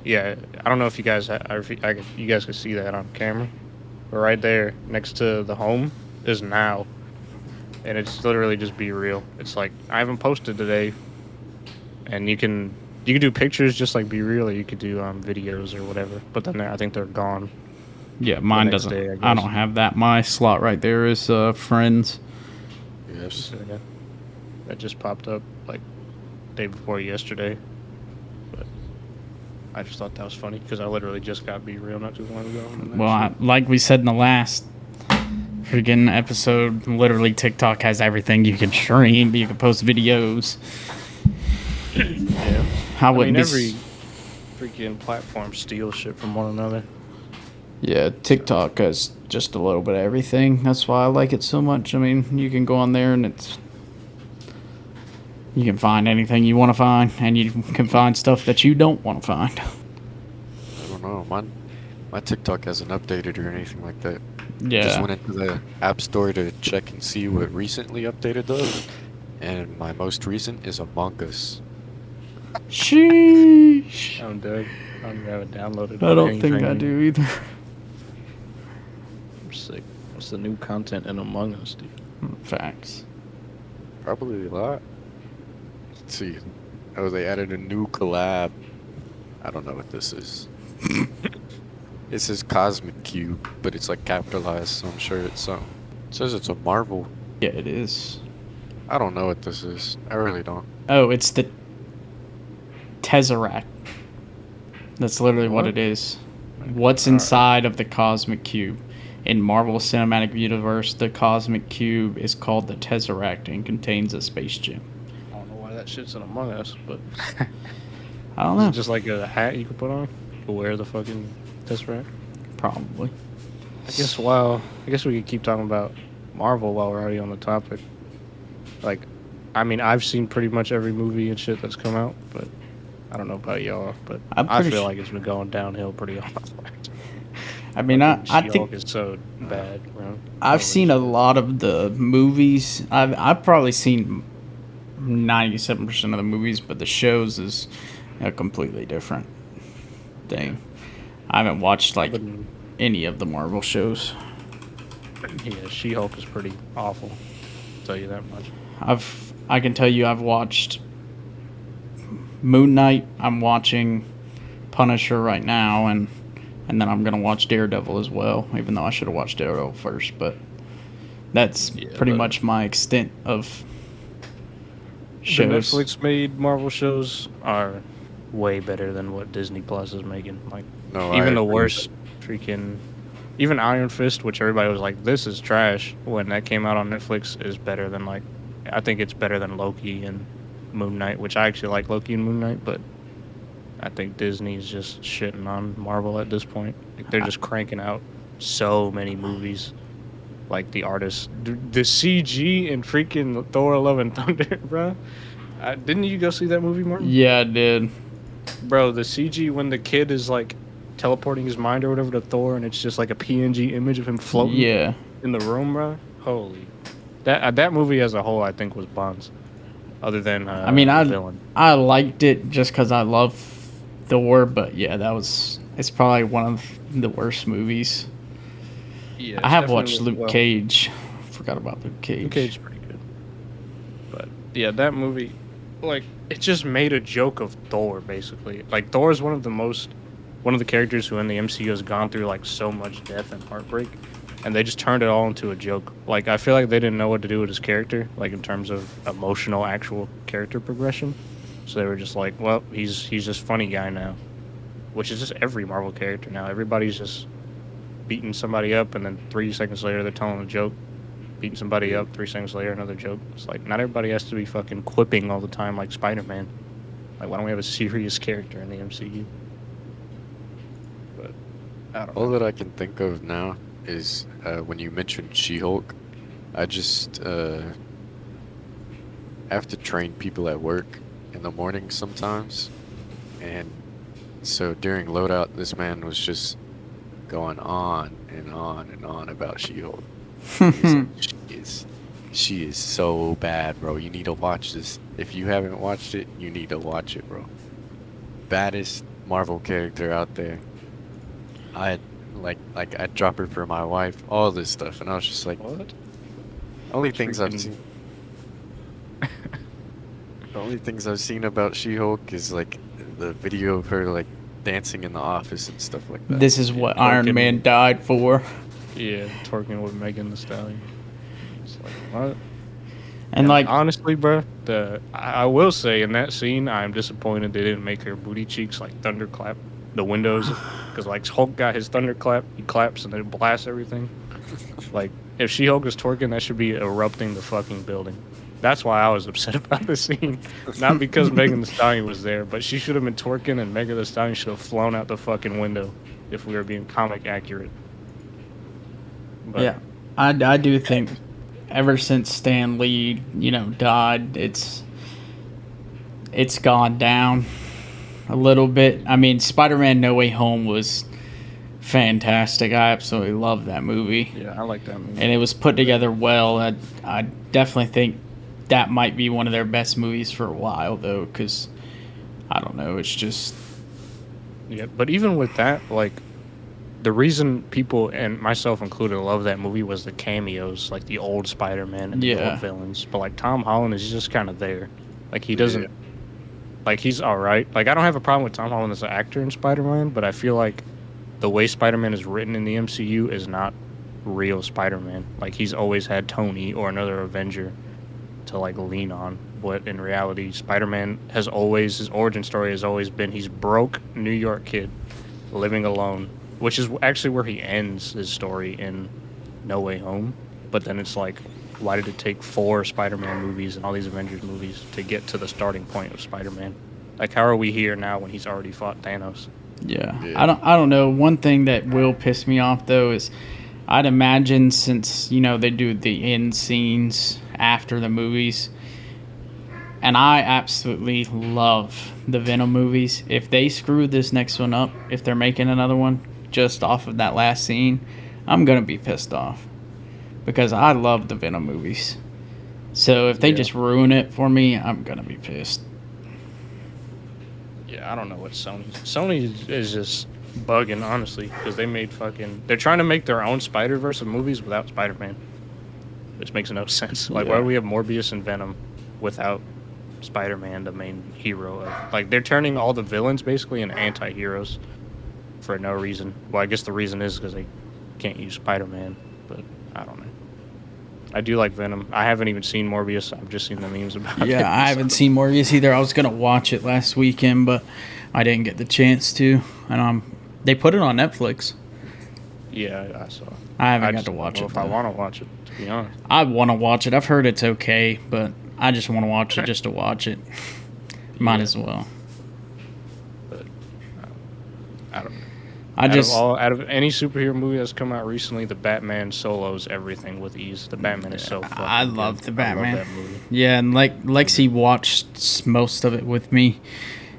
Yeah, I don't know if you guys you guys could see that on camera. But right there, next to the home, is Now. And it's literally just Be Real. It's like, I haven't posted today. And you can do pictures just like Be Real, or you could do videos or whatever. But then I think they're gone. Yeah, mine doesn't. I don't have that. My slot right there is Friends. Yes. Yeah. That just popped up like day before yesterday. But I just thought that was funny because I literally just got Be Real not too long ago. Well, like we said in the last freaking episode, literally TikTok has everything. You can stream, you can post videos. Yeah. Every freaking platform steals shit from one another. Yeah, TikTok has just a little bit of everything. That's why I like it so much. I mean, you can go on there and you can find anything you want to find, and you can find stuff that you don't want to find. I don't know. My TikTok hasn't updated or anything like that. Yeah. Just went into the App Store to check and see what recently updated those, and my most recent is Among Us. Sheesh. I'm dead. I don't have it downloaded. I don't think I do either. I'm sick. What's the new content in Among Us, dude? Facts. Probably a lot. Let's see. Oh, they added a new collab. I don't know what this is. It says Cosmic Cube, but it's like capitalized, so I'm sure it's It says it's a Marvel. Yeah, it is. I don't know what this is. I really don't. Oh, it's the Tesseract. That's literally what it is. What's inside of the Cosmic Cube? In Marvel Cinematic Universe, the Cosmic Cube is called the Tesseract and contains a space gem. I don't know why that shit's in Among Us, but I don't know. Just like a hat you could put on? You could wear the fucking Tesseract? Probably. I guess we could keep talking about Marvel while we're already on the topic. Like, I mean, I've seen pretty much every movie and shit that's come out, but I don't know about y'all, but I feel like it's been going downhill pretty often. I mean, I think it's so bad, bro. I've seen a lot of the movies. I've probably seen 97% of the movies, but the shows is a completely different thing. I haven't watched like any of the Marvel shows. Yeah, She-Hulk is pretty awful. I'll tell you that much. I can tell you I've watched Moon Knight. I'm watching Punisher right now, and then I'm gonna watch Daredevil as well. Even though I should have watched Daredevil first, but that's pretty much my extent of shows. The Netflix-made Marvel shows are way better than what Disney Plus is making. Like, even the worst freaking even Iron Fist, which everybody was like, "This is trash," when that came out on Netflix, is better than like, I think it's better than Loki and Moon Knight, which I actually like Loki and Moon Knight, but I think Disney's just shitting on Marvel at this point. Like, they're just cranking out so many movies. Like the artists, the CG in freaking Thor: Love and Thunder, bro. Didn't you go see that movie, Martin? Yeah, I did. Bro, the CG when the kid is like teleporting his mind or whatever to Thor, and it's just like a PNG image of him floating Yeah. in the room, bro. Holy, that movie as a whole, I think, was Bonds. Other than I mean, the villain. I liked it just because I love Thor, but yeah, it's probably one of the worst movies. Yeah, I have watched Luke Cage. Forgot about Luke Cage. Luke Cage is pretty good. But yeah, that movie, like, it just made a joke of Thor, basically. Like, Thor is one of the characters who in the MCU has gone through like so much death and heartbreak, and they just turned it all into a joke. Like, I feel like they didn't know what to do with his character, like in terms of emotional, actual character progression. So they were just like, well, he's just funny guy now, which is just every Marvel character now. Everybody's just beating somebody up, and then 3 seconds later they're telling a joke. Beating somebody up, 3 seconds later another joke. It's like, not everybody has to be fucking quipping all the time like Spider-Man. Like, why don't we have a serious character in the MCU? But I don't know. All that I can think of now is when you mentioned She-Hulk, I just have to train people at work in the morning sometimes, and so during loadout, this man was just going on and on and on about She-Hulk. He's like, she is so bad, bro. You need to watch this. If you haven't watched it, you need to watch it, bro. Baddest Marvel character out there. I'd drop her for my wife, all this stuff, and I was just like, What? only things I've seen. The only things I've seen about She-Hulk is like the video of her like dancing in the office and stuff like that. This is what Iron Man died for. Yeah, twerking with Megan Thee Stallion. It's like, what? And like, honestly, bro, I will say in that scene, I'm disappointed they didn't make her booty cheeks like thunderclap the windows, because like Hulk got his thunderclap, he claps and then it blasts everything. Like, if She-Hulk was twerking, that should be erupting the fucking building. That's why I was upset about the scene. Not because Megan Thee Stallion was there, but she should have been twerking and Megan Thee Stallion should have flown out the fucking window if we were being comic accurate. But, yeah, I do think ever since Stan Lee, died, it's gone down a little bit. I mean, Spider-Man No Way Home was fantastic. I absolutely love that movie. Yeah, I like that movie. And it was put together well. I definitely think that might be one of their best movies for a while, though, because, I don't know, it's just... Yeah, but even with that, like, the reason people, and myself included, love that movie was the cameos, like the old Spider-Man and the old villains. But, like, Tom Holland is just kind of there. Like, he doesn't... Like, he's alright. Like, I don't have a problem with Tom Holland as an actor in Spider-Man, but I feel like the way Spider-Man is written in the MCU is not real Spider-Man. Like, he's always had Tony or another Avenger to, like, lean on. But in reality, Spider-Man has always, his origin story has always been he's broke New York kid living alone, which is actually where he ends his story in No Way Home. But then it's like, why did it take 4 Spider-Man movies and all these Avengers movies to get to the starting point of Spider-Man? Like, how are we here now when he's already fought Thanos? Yeah. I don't know. One thing that will piss me off, though, is I'd imagine since, they do the end scenes after the movies, and I absolutely love the Venom movies. If they screw this next one up, if they're making another one just off of that last scene, I'm going to be pissed off. Because I love the Venom movies. So if they just ruin it for me, I'm going to be pissed. Yeah, I don't know what Sony is just bugging, honestly, because they made they're trying to make their own Spider-Verse of movies without Spider-Man, which makes no sense. Like, why do we have Morbius and Venom without Spider-Man, the main hero of, like, they're turning all the villains basically into anti-heroes for no reason. Well, I guess the reason is because they can't use Spider-Man, but I don't know. I do like Venom. I haven't even seen Morbius. I've just seen the memes about it. Yeah, I haven't seen Morbius either. I was going to watch it last weekend, but I didn't get the chance to. And they put it on Netflix. Yeah, I saw. I haven't I got just to don't watch know it. if I Though. want to watch it, to be honest. I want to watch it. I've heard it's okay, but I just want to watch it just to watch it. Might Yeah, as well. but I don't know. I just Out of any superhero movie that's come out recently, the Batman solos everything with ease. The Batman is so I fucking good. love the I love Batman. that movie. Yeah, and like Lexi watched most of it with me.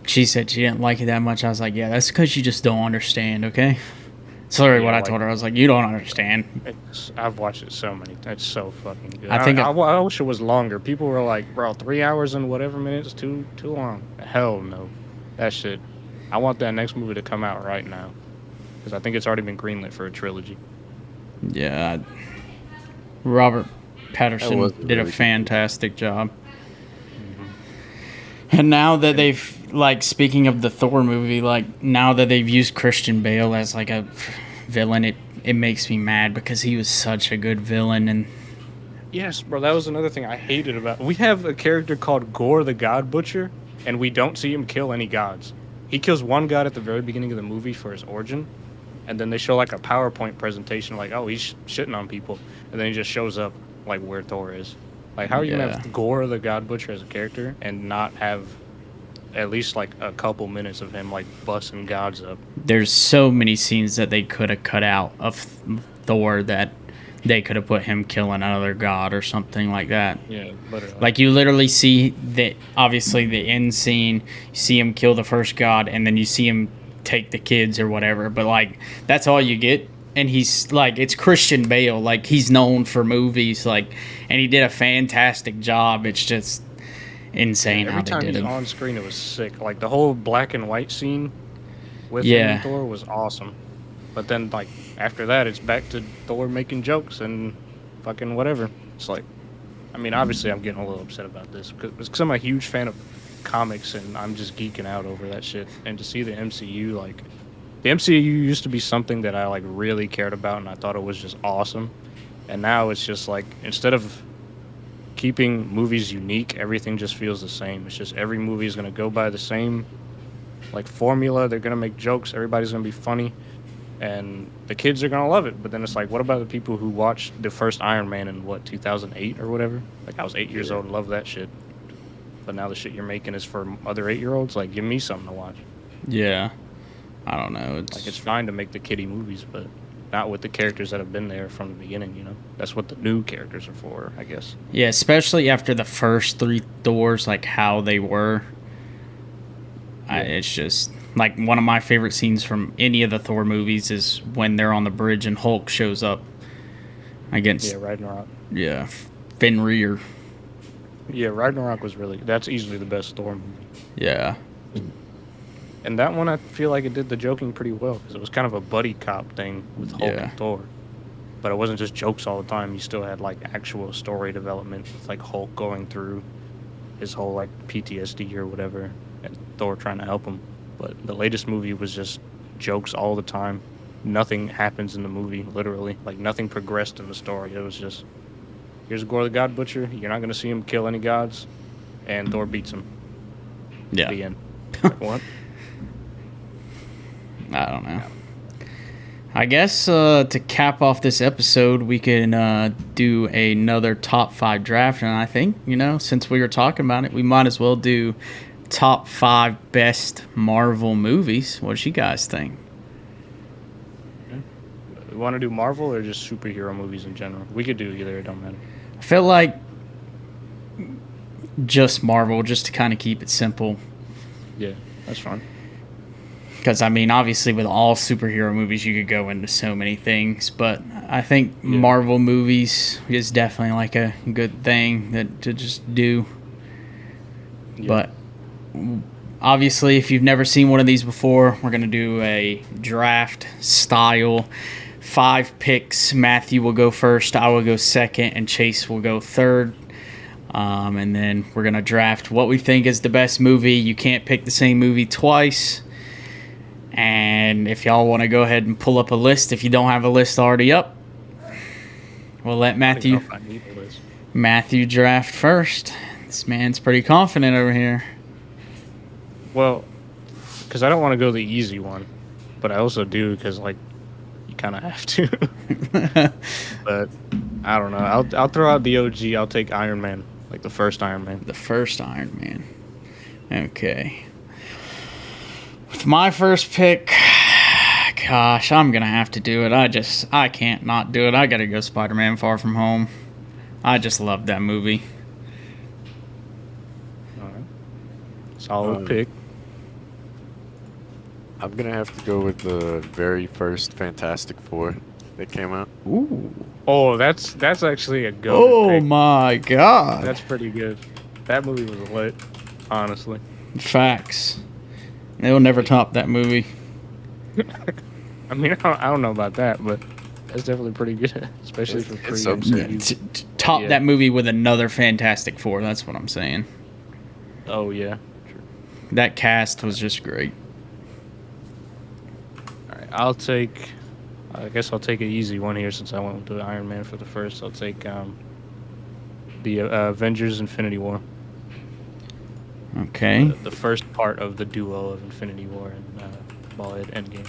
She said she didn't like it that much. I was like, yeah, that's because you just don't understand, okay? That's literally what I told her. I was like, you don't understand. I've watched it so many. It's so fucking good. I think I wish it was longer. People were like, bro, 3 hours and whatever minutes, too long. Hell no, that shit. I want that next movie to come out right now because I think it's already been greenlit for a trilogy. Yeah, Robert Patterson was did a really fantastic job. And now that they've, like, speaking of the Thor movie, like, now that they've used Christian Bale as, like, a villain, it makes me mad because he was such a good villain. And Yes, bro, that was another thing I hated about. We have a character called Gore the God Butcher, and we don't see him kill any gods. He kills one god at the very beginning of the movie for his origin, and then they show like a PowerPoint presentation, like, oh, he's shitting on people, and then he just shows up like where Thor is. Like, how are you gonna Yeah. have Gore the God Butcher as a character and not have at least like a couple minutes of him like busting gods up? there's so many scenes that they could have cut out of Thor that they could have put him killing another god or something like that. Yeah, literally. Like, you literally see that, obviously, the end scene, you see him kill the first god, and then you see him take the kids or whatever. But, like, that's all you get. And he's, like, it's Christian Bale. Like, he's known for movies, like, and he did a fantastic job. It's just insane how Every they time did he's it. on screen, it was sick. Like the whole black and white scene with him Yeah. and Thor was awesome. But then, like after that, it's back to Thor making jokes and fucking whatever. It's like, I mean, obviously, I'm getting a little upset about this because I'm a huge fan of comics and I'm just geeking out over that shit. And to see the MCU, like, the MCU used to be something that I like really cared about and I thought it was just awesome. And now it's just like, instead of keeping movies unique, everything just feels the same. It's just every movie is going to go by the same like formula. They're going to make jokes, everybody's going to be funny, and the kids are going to love it. But then it's like, what about the people who watched the first Iron Man in 2008 or whatever? Like, I was 8 years old and loved that shit. But now the shit you're making is for other 8-year-olds. Like, give me something to watch. Yeah. I don't know. It's fine to make the kiddie movies, but not with the characters that have been there from the beginning, you know? That's what the new characters are for, I guess. Yeah, especially after the first 3 Thors, like how they were. It's just, like, one of my favorite scenes from any of the Thor movies is when they're on the bridge and Hulk shows up against, Yeah, Ragnarok. yeah, Fenrir. Yeah, Ragnarok was that's easily the best Thor movie. Yeah. And that one, I feel like it did the joking pretty well because it was kind of a buddy cop thing with Hulk Yeah. and Thor. But it wasn't just jokes all the time. You still had like actual story development with like Hulk going through his whole like PTSD or whatever, and Thor trying to help him. But the latest movie was just jokes all the time. Nothing happens in the movie, literally. Like, nothing progressed in the story. It was just, here's Gore the God Butcher. You're not going to see him kill any gods. And Thor beats him. Yeah. The end. Like, what? I don't know. I guess to cap off this episode, we can do another top 5 draft. And I think, since we were talking about it, we might as well do top 5 best Marvel movies. What do you guys think? You want to do Marvel or just superhero movies in general? We could do either. It don't matter. I feel like just Marvel, just to kind of keep it simple. Yeah, that's fine. Because, I mean, obviously with all superhero movies, you could go into so many things. But I think Marvel movies is definitely like a good thing to just do. Yeah. But obviously, if you've never seen one of these before, we're going to do a draft style. 5 picks. Matthew will go first, I will go second, and Chase will go third. And then we're going to draft what we think is the best movie. You can't pick the same movie twice. And if y'all want to go ahead and pull up a list, if you don't have a list already up, we'll let Matthew draft first. This man's pretty confident over here. Well, because I don't want to go the easy one, but I also do because, like, you kind of have to. But I don't know. I'll throw out the OG. I'll take Iron Man, like the first Iron Man. The first Iron Man. Okay. With my first pick, gosh, I'm gonna have to do it. I can't not do it. I gotta go Spider-Man: Far From Home. I just love that movie. All right. Solid pick. I'm gonna have to go with the very first Fantastic Four that came out. Ooh. Oh, that's actually a good Oh pick. my god. That's pretty good. That movie was lit, honestly. Facts. They will never top that movie. I mean, I don't know about that, but that's definitely pretty good, especially for It's up there. pre-MCU. Top that movie with another Fantastic Four. That's what I'm saying. Oh yeah, true. That cast was just great. All right, I guess I'll take an easy one here since I went with the Iron Man for the first. I'll take the Avengers: Infinity War. Okay. The first part of the duo of Infinity War and Endgame.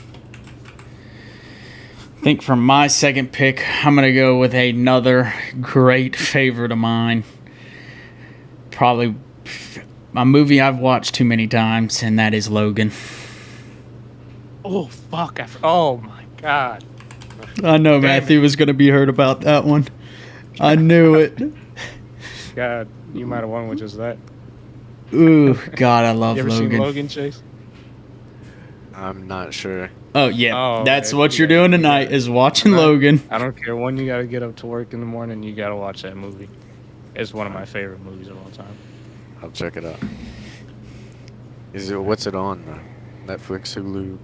I think for my second pick, I'm going to go with another great favorite of mine. Probably a movie I've watched too many times, and that is Logan. Oh, fuck. Oh, my God. I know Matthew was going to be hurt about that one. I knew it. God, you might have won with just that. Ooh, God, I love You ever Logan. seen Logan, Chase? I'm not sure. Oh, yeah. Oh, That's okay. what you're doing tonight is watching I- Logan. I don't care when you got to get up to work in the morning, you got to watch that movie. It's one of my favorite movies of all time. I'll check it out. What's it on? Netflix, Hulu?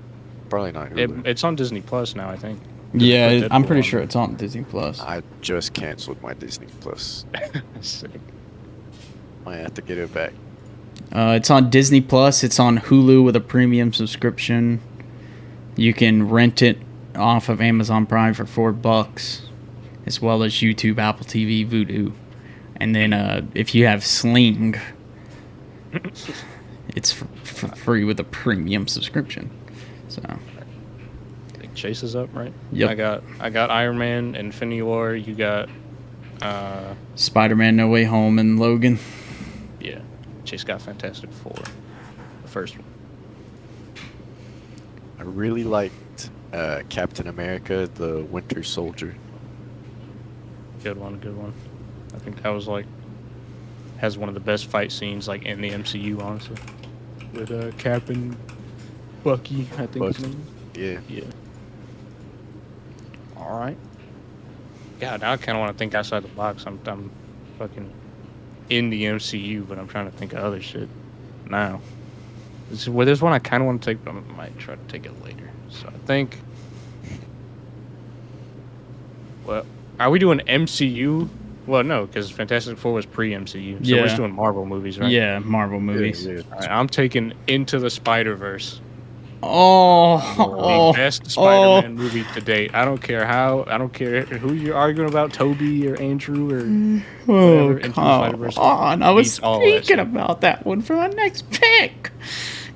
Probably not Hulu. It's on Disney Plus now, I think. Yeah, Deadpool I'm pretty on sure there. it's on Disney Plus. I just canceled my Disney Plus. Sick. I have to get it back. It's on Disney Plus. It's on Hulu with a premium subscription. You can rent it off of Amazon Prime for $4, as well as YouTube, Apple TV, Vudu. And then if you have Sling, it's for free with a premium subscription. So I think Chase is up, right? Yep. I got Iron Man, Infinity War. You got Spider-Man: No Way Home and Logan. yeah. Chase got Fantastic Four, the first one. I really liked Captain America, the Winter Soldier. Good one, good one. I think that was has one of the best fight scenes in the MCU, honestly. With Cap and Bucky, I think his name Yeah. is. Yeah. All right. God, now I kind of want to think outside the box. I'm fucking in the MCU, but I'm trying to think of other shit now. There's one I kind of want to take, but I might try to take it later. So I think. Well, are we doing MCU? Well, no, because Fantastic Four was pre-MCU. So we're just doing Marvel movies, right? Yeah, Marvel movies. Yeah. All right, I'm taking Into the Spider-Verse. The Oh, best Spider-Man movie to date. I don't care who you're arguing about, Toby or Andrew or whatever. Into the come Spider-Verse on. I was beats all that speaking shit. about that one for my next pick.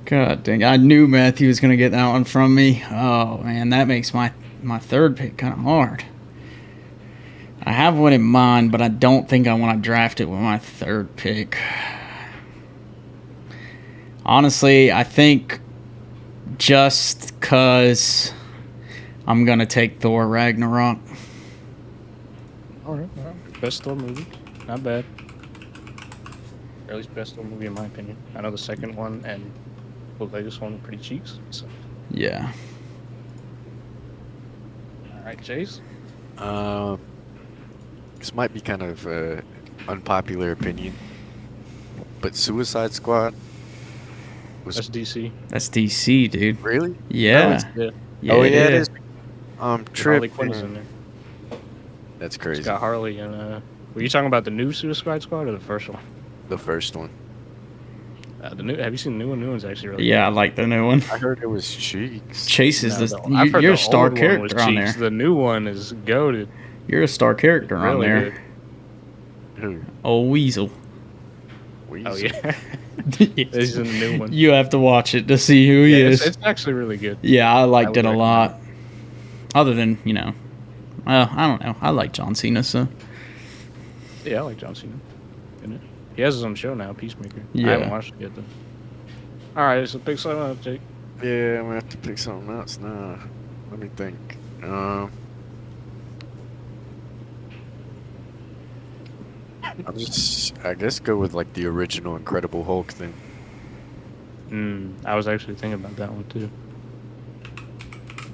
God dang, I knew Matthew was going to get that one from me. Oh, man, that makes my third pick kind of hard. I have one in mind, but I don't think I want to draft it with my third pick. Honestly, I think just because I'm going to take Thor Ragnarok. All right. Best Thor movie. Not bad. Or at least best Thor movie in my opinion. I know the second one and the latest one were pretty cheeks. So. Yeah. All right, Chase. This might be kind of unpopular opinion, but Suicide Squad was That's DC. That's DC, dude. really. Yeah. Yeah. Yeah, Oh yeah, it yeah. is. Harley Trip. Quinn's in there. That's It's crazy. got Harley and were you talking about the new Suicide Squad or the first one? The first one. The new. Have you seen the new one? New one's actually really. Yeah, I like the new one. I heard it was Cheeks. Chase good. is No, I've heard you're the a star old one was character on cheeks. there. The new one is goated. You're a star character on Really there. good. Who? Oh, Weasel. Oh yeah. He's He's in the new one. You have to watch it to see who he Yeah, is. it's actually really good. Yeah, I liked I it would a lot. Other than, I don't know. I like John Cena, so. Yeah, I like John Cena. In it. He has his own show now, Peacemaker. Yeah. I haven't watched it yet, though. Alright, so pick something up, Jake. Yeah, I'm gonna have to pick something else now. Let me think. I guess go with like the original Incredible Hulk thing. I was actually thinking about that one too.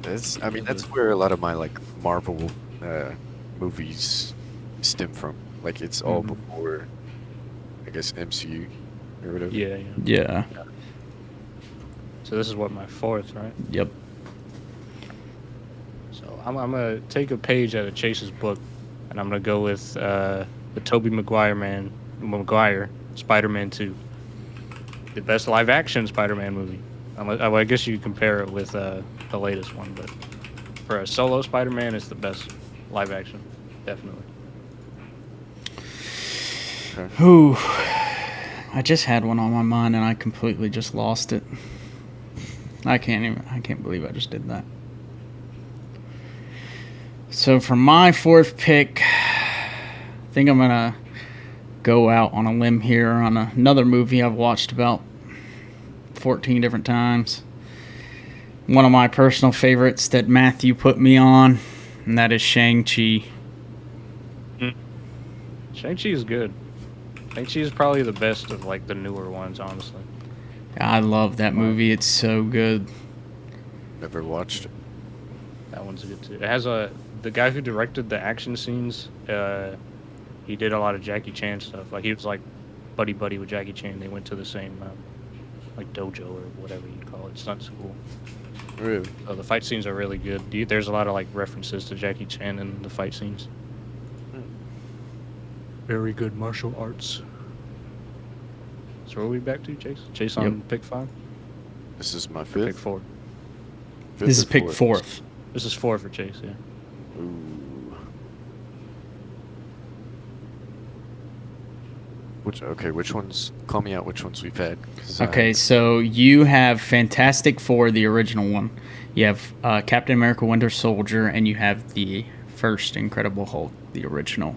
That's where a lot of my like Marvel movies stem from. Like it's all before, I guess, MCU or whatever. Yeah. So this is what, my fourth, right? Yep. So I'm gonna take a page out of Chase's book, and I'm gonna go with the Tobey Maguire Spider-Man 2, the best live-action Spider-Man movie. I guess you compare it with the latest one, but for a solo Spider-Man, it's the best live-action, definitely. Okay. Ooh, I just had one on my mind and I completely just lost it. I can't believe I just did that. So for my fourth pick, I think I'm gonna go out on a limb here on another movie I've watched about 14 different times. One of my personal favorites that Matthew put me on, and that is Shang-Chi. Shang-Chi is good. Shang-Chi is probably the best of like the newer ones, honestly. I love that movie. It's so good. Never watched it. That one's good too. It has the guy who directed the action scenes. He did a lot of Jackie Chan stuff. Like he was like buddy with Jackie Chan. They went to the same like dojo or whatever you'd call it. It's not school. Really? So the fight scenes are really good. There's a lot of like references to Jackie Chan in the fight scenes. Very good martial arts. So what are we back to, Chase? Chase on pick 5? This is my Pick fifth. 4. This is pick fourth. This is 4 for Chase, yeah. Ooh. Which ones? Call me out. Which ones we've had? Okay, so you have Fantastic Four, the original one. You have Captain America: Winter Soldier, and you have the first Incredible Hulk, the original.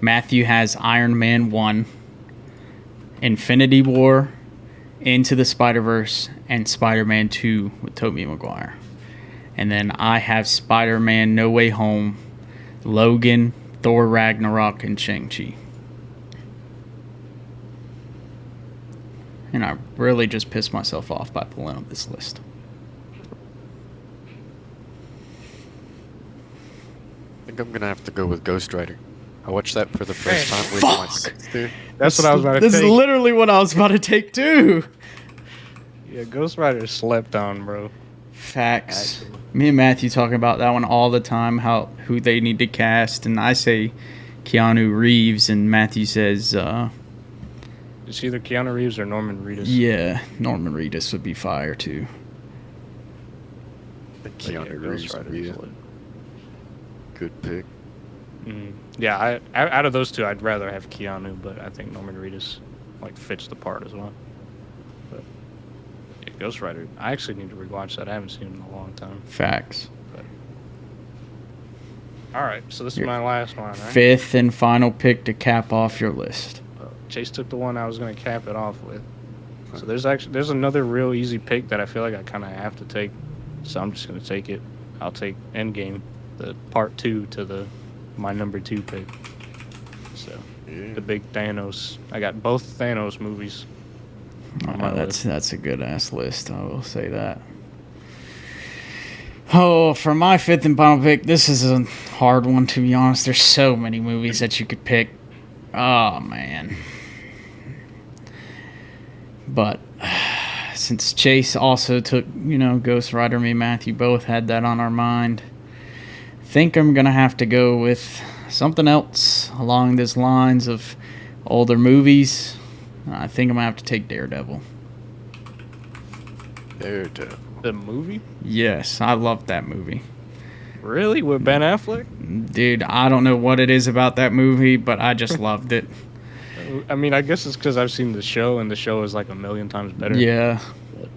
Matthew has Iron Man 1, Infinity War, Into the Spider-Verse, and Spider-Man 2 with Tobey Maguire. And then I have Spider-Man No Way Home, Logan, Thor Ragnarok, and Shang-Chi. And I really just pissed myself off by pulling up this list. I think I'm gonna have to go with Ghost Rider. I watched that for the first time with my sister. That's what I was about to take. This is literally what I was about to take too. Yeah, Ghost Rider slept on, bro. Facts. Actually. Me and Matthew talk about that one all the time, who they need to cast, and I say Keanu Reeves, and Matthew says it's either Keanu Reeves or Norman Reedus. Yeah, Norman Reedus would be fire too. I think Keanu Reeves would be a good pick. Yeah, out of those two, I'd rather have Keanu, but I think Norman Reedus like fits the part as well. But yeah, Ghost Rider, I actually need to rewatch that. I haven't seen it in a long time. Facts. But, all right, so this is my last one. Right? Fifth and final pick to cap off your list. Chase took the one I was going to cap it off with. So there's another real easy pick that I feel like I kind of have to take. So I'm just going to take it. I'll take Endgame, the part 2 to my number 2 pick. So the big Thanos. I got both Thanos movies. That's a good ass list. I will say that. Oh, for my fifth and final pick, this is a hard one to be honest. There's so many movies that you could pick. Oh man. But since Chase also took, Ghost Rider, me and Matthew both had that on our mind. I think I'm going to have to go with something else along these lines of older movies. I think I'm going to have to take Daredevil. Daredevil. The movie? Yes, I loved that movie. Really? With Ben Affleck? Dude, I don't know what it is about that movie, but I just loved it. I mean, I guess it's because I've seen the show, and the show is like a million times better. Yeah. But,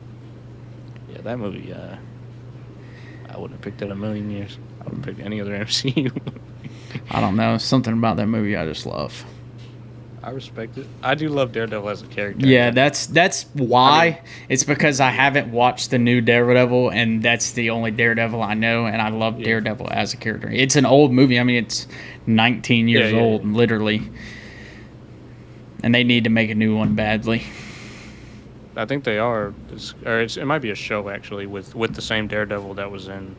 yeah, that movie, I wouldn't have picked it a million years. I wouldn't have picked any other MCU. I don't know. Something about that movie I just love. I respect it. I do love Daredevil as a character. Yeah, that's why. I mean, it's because I haven't watched the new Daredevil, and that's the only Daredevil I know, and I love Daredevil as a character. It's an old movie. I mean, it's 19 years old, literally. And they need to make a new one badly. I think they are. It might be a show, actually, with the same Daredevil that was in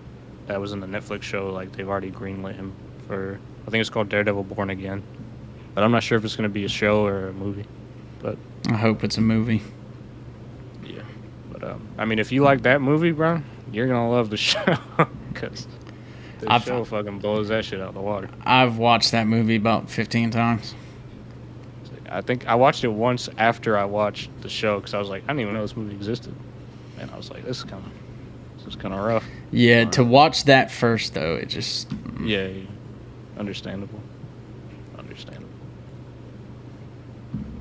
the Netflix show. Like, they've already greenlit him for... I think it's called Daredevil Born Again. But I'm not sure if it's going to be a show or a movie. But I hope it's a movie. Yeah. But, I mean, if you like that movie, bro, you're going to love the show. Because the show fucking blows that shit out of the water. I've watched that movie about 15 times. I think I watched it once after I watched the show because I was like, I didn't even know this movie existed. And I was like, this is kind of rough. Yeah, to watch that first, though, it just... Yeah. Understandable.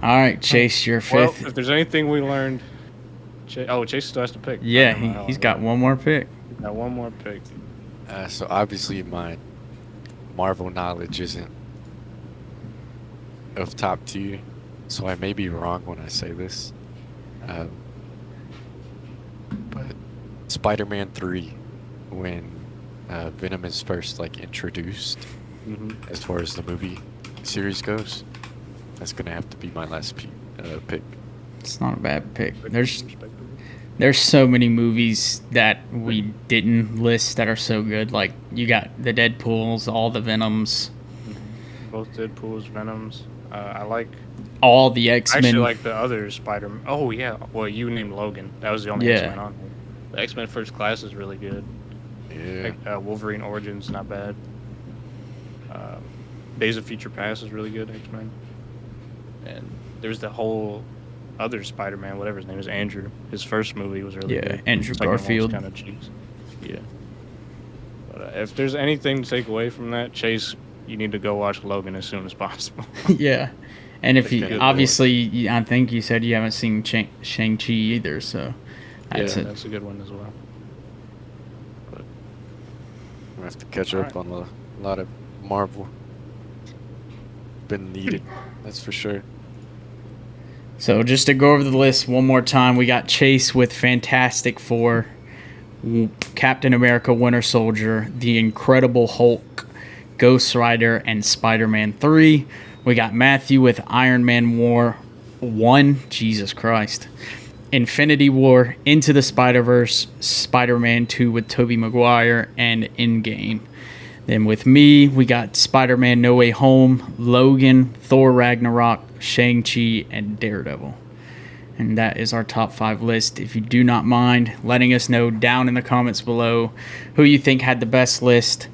All right, Chase, you're fifth. Well, if there's anything we learned... Chase still has to pick. Yeah, he's got one more pick. Got one more pick. So obviously my Marvel knowledge isn't of top tier, so I may be wrong when I say this. But Spider-Man 3, when Venom is first introduced, as far as the movie series goes, that's gonna have to be my last pick. It's not a bad pick. There's so many movies that we didn't list that are so good. Like, you got the Deadpools, all the Venoms. Both Deadpools, Venoms. I like all the X-Men. I actually like the other Spider-Man. Oh, yeah. Well, you named Logan. That was the only X-Men on here. The X-Men First Class is really good. Yeah. Wolverine Origins, not bad. Days of Future Past is really good, X-Men. And there's the whole other Spider-Man, whatever his name is, Andrew. His first movie was really good. Yeah, Andrew Garfield. Kind of cheeks. Yeah. But if there's anything to take away from that, Chase, you need to go watch Logan as soon as possible. Yeah. And if you, obviously, I think you said you haven't seen Shang-Chi either, so that's a good one as well. But we'll have to catch up on a lot of Marvel. Been needed, that's for sure. So just to go over the list one more time, we got Chase with Fantastic Four, Captain America Winter Soldier, The Incredible Hulk, Ghost Rider, and Spider-Man 3. We got Matthew with Iron Man War 1, Jesus Christ, Infinity War, Into the Spider-Verse, Spider-Man 2 with Tobey Maguire, and Endgame. Then with me, we got Spider-Man No Way Home, Logan, Thor Ragnarok, Shang-Chi, and Daredevil. And that is our top 5 list. If you do not mind letting us know down in the comments below who you think had the best list.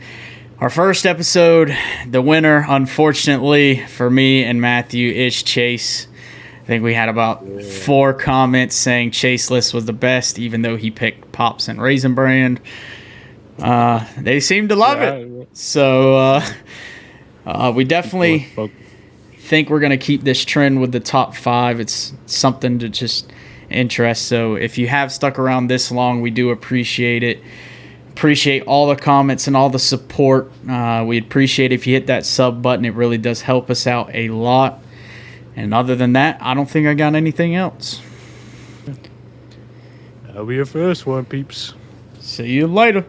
Our first episode, the winner, unfortunately, for me and Matthew, is Chase. I think we had about 4 comments saying Chase list was the best, even though he picked Pops and Raisin Bran. They seem to love it. So we definitely think we're going to keep this trend with the top 5. It's something to just interest. So if you have stuck around this long, we do appreciate it. Appreciate all the comments and all the support. We appreciate if you hit that sub button. It really does help us out a lot. And other than that, I don't think I got anything else. That'll be your first one, peeps. See you later.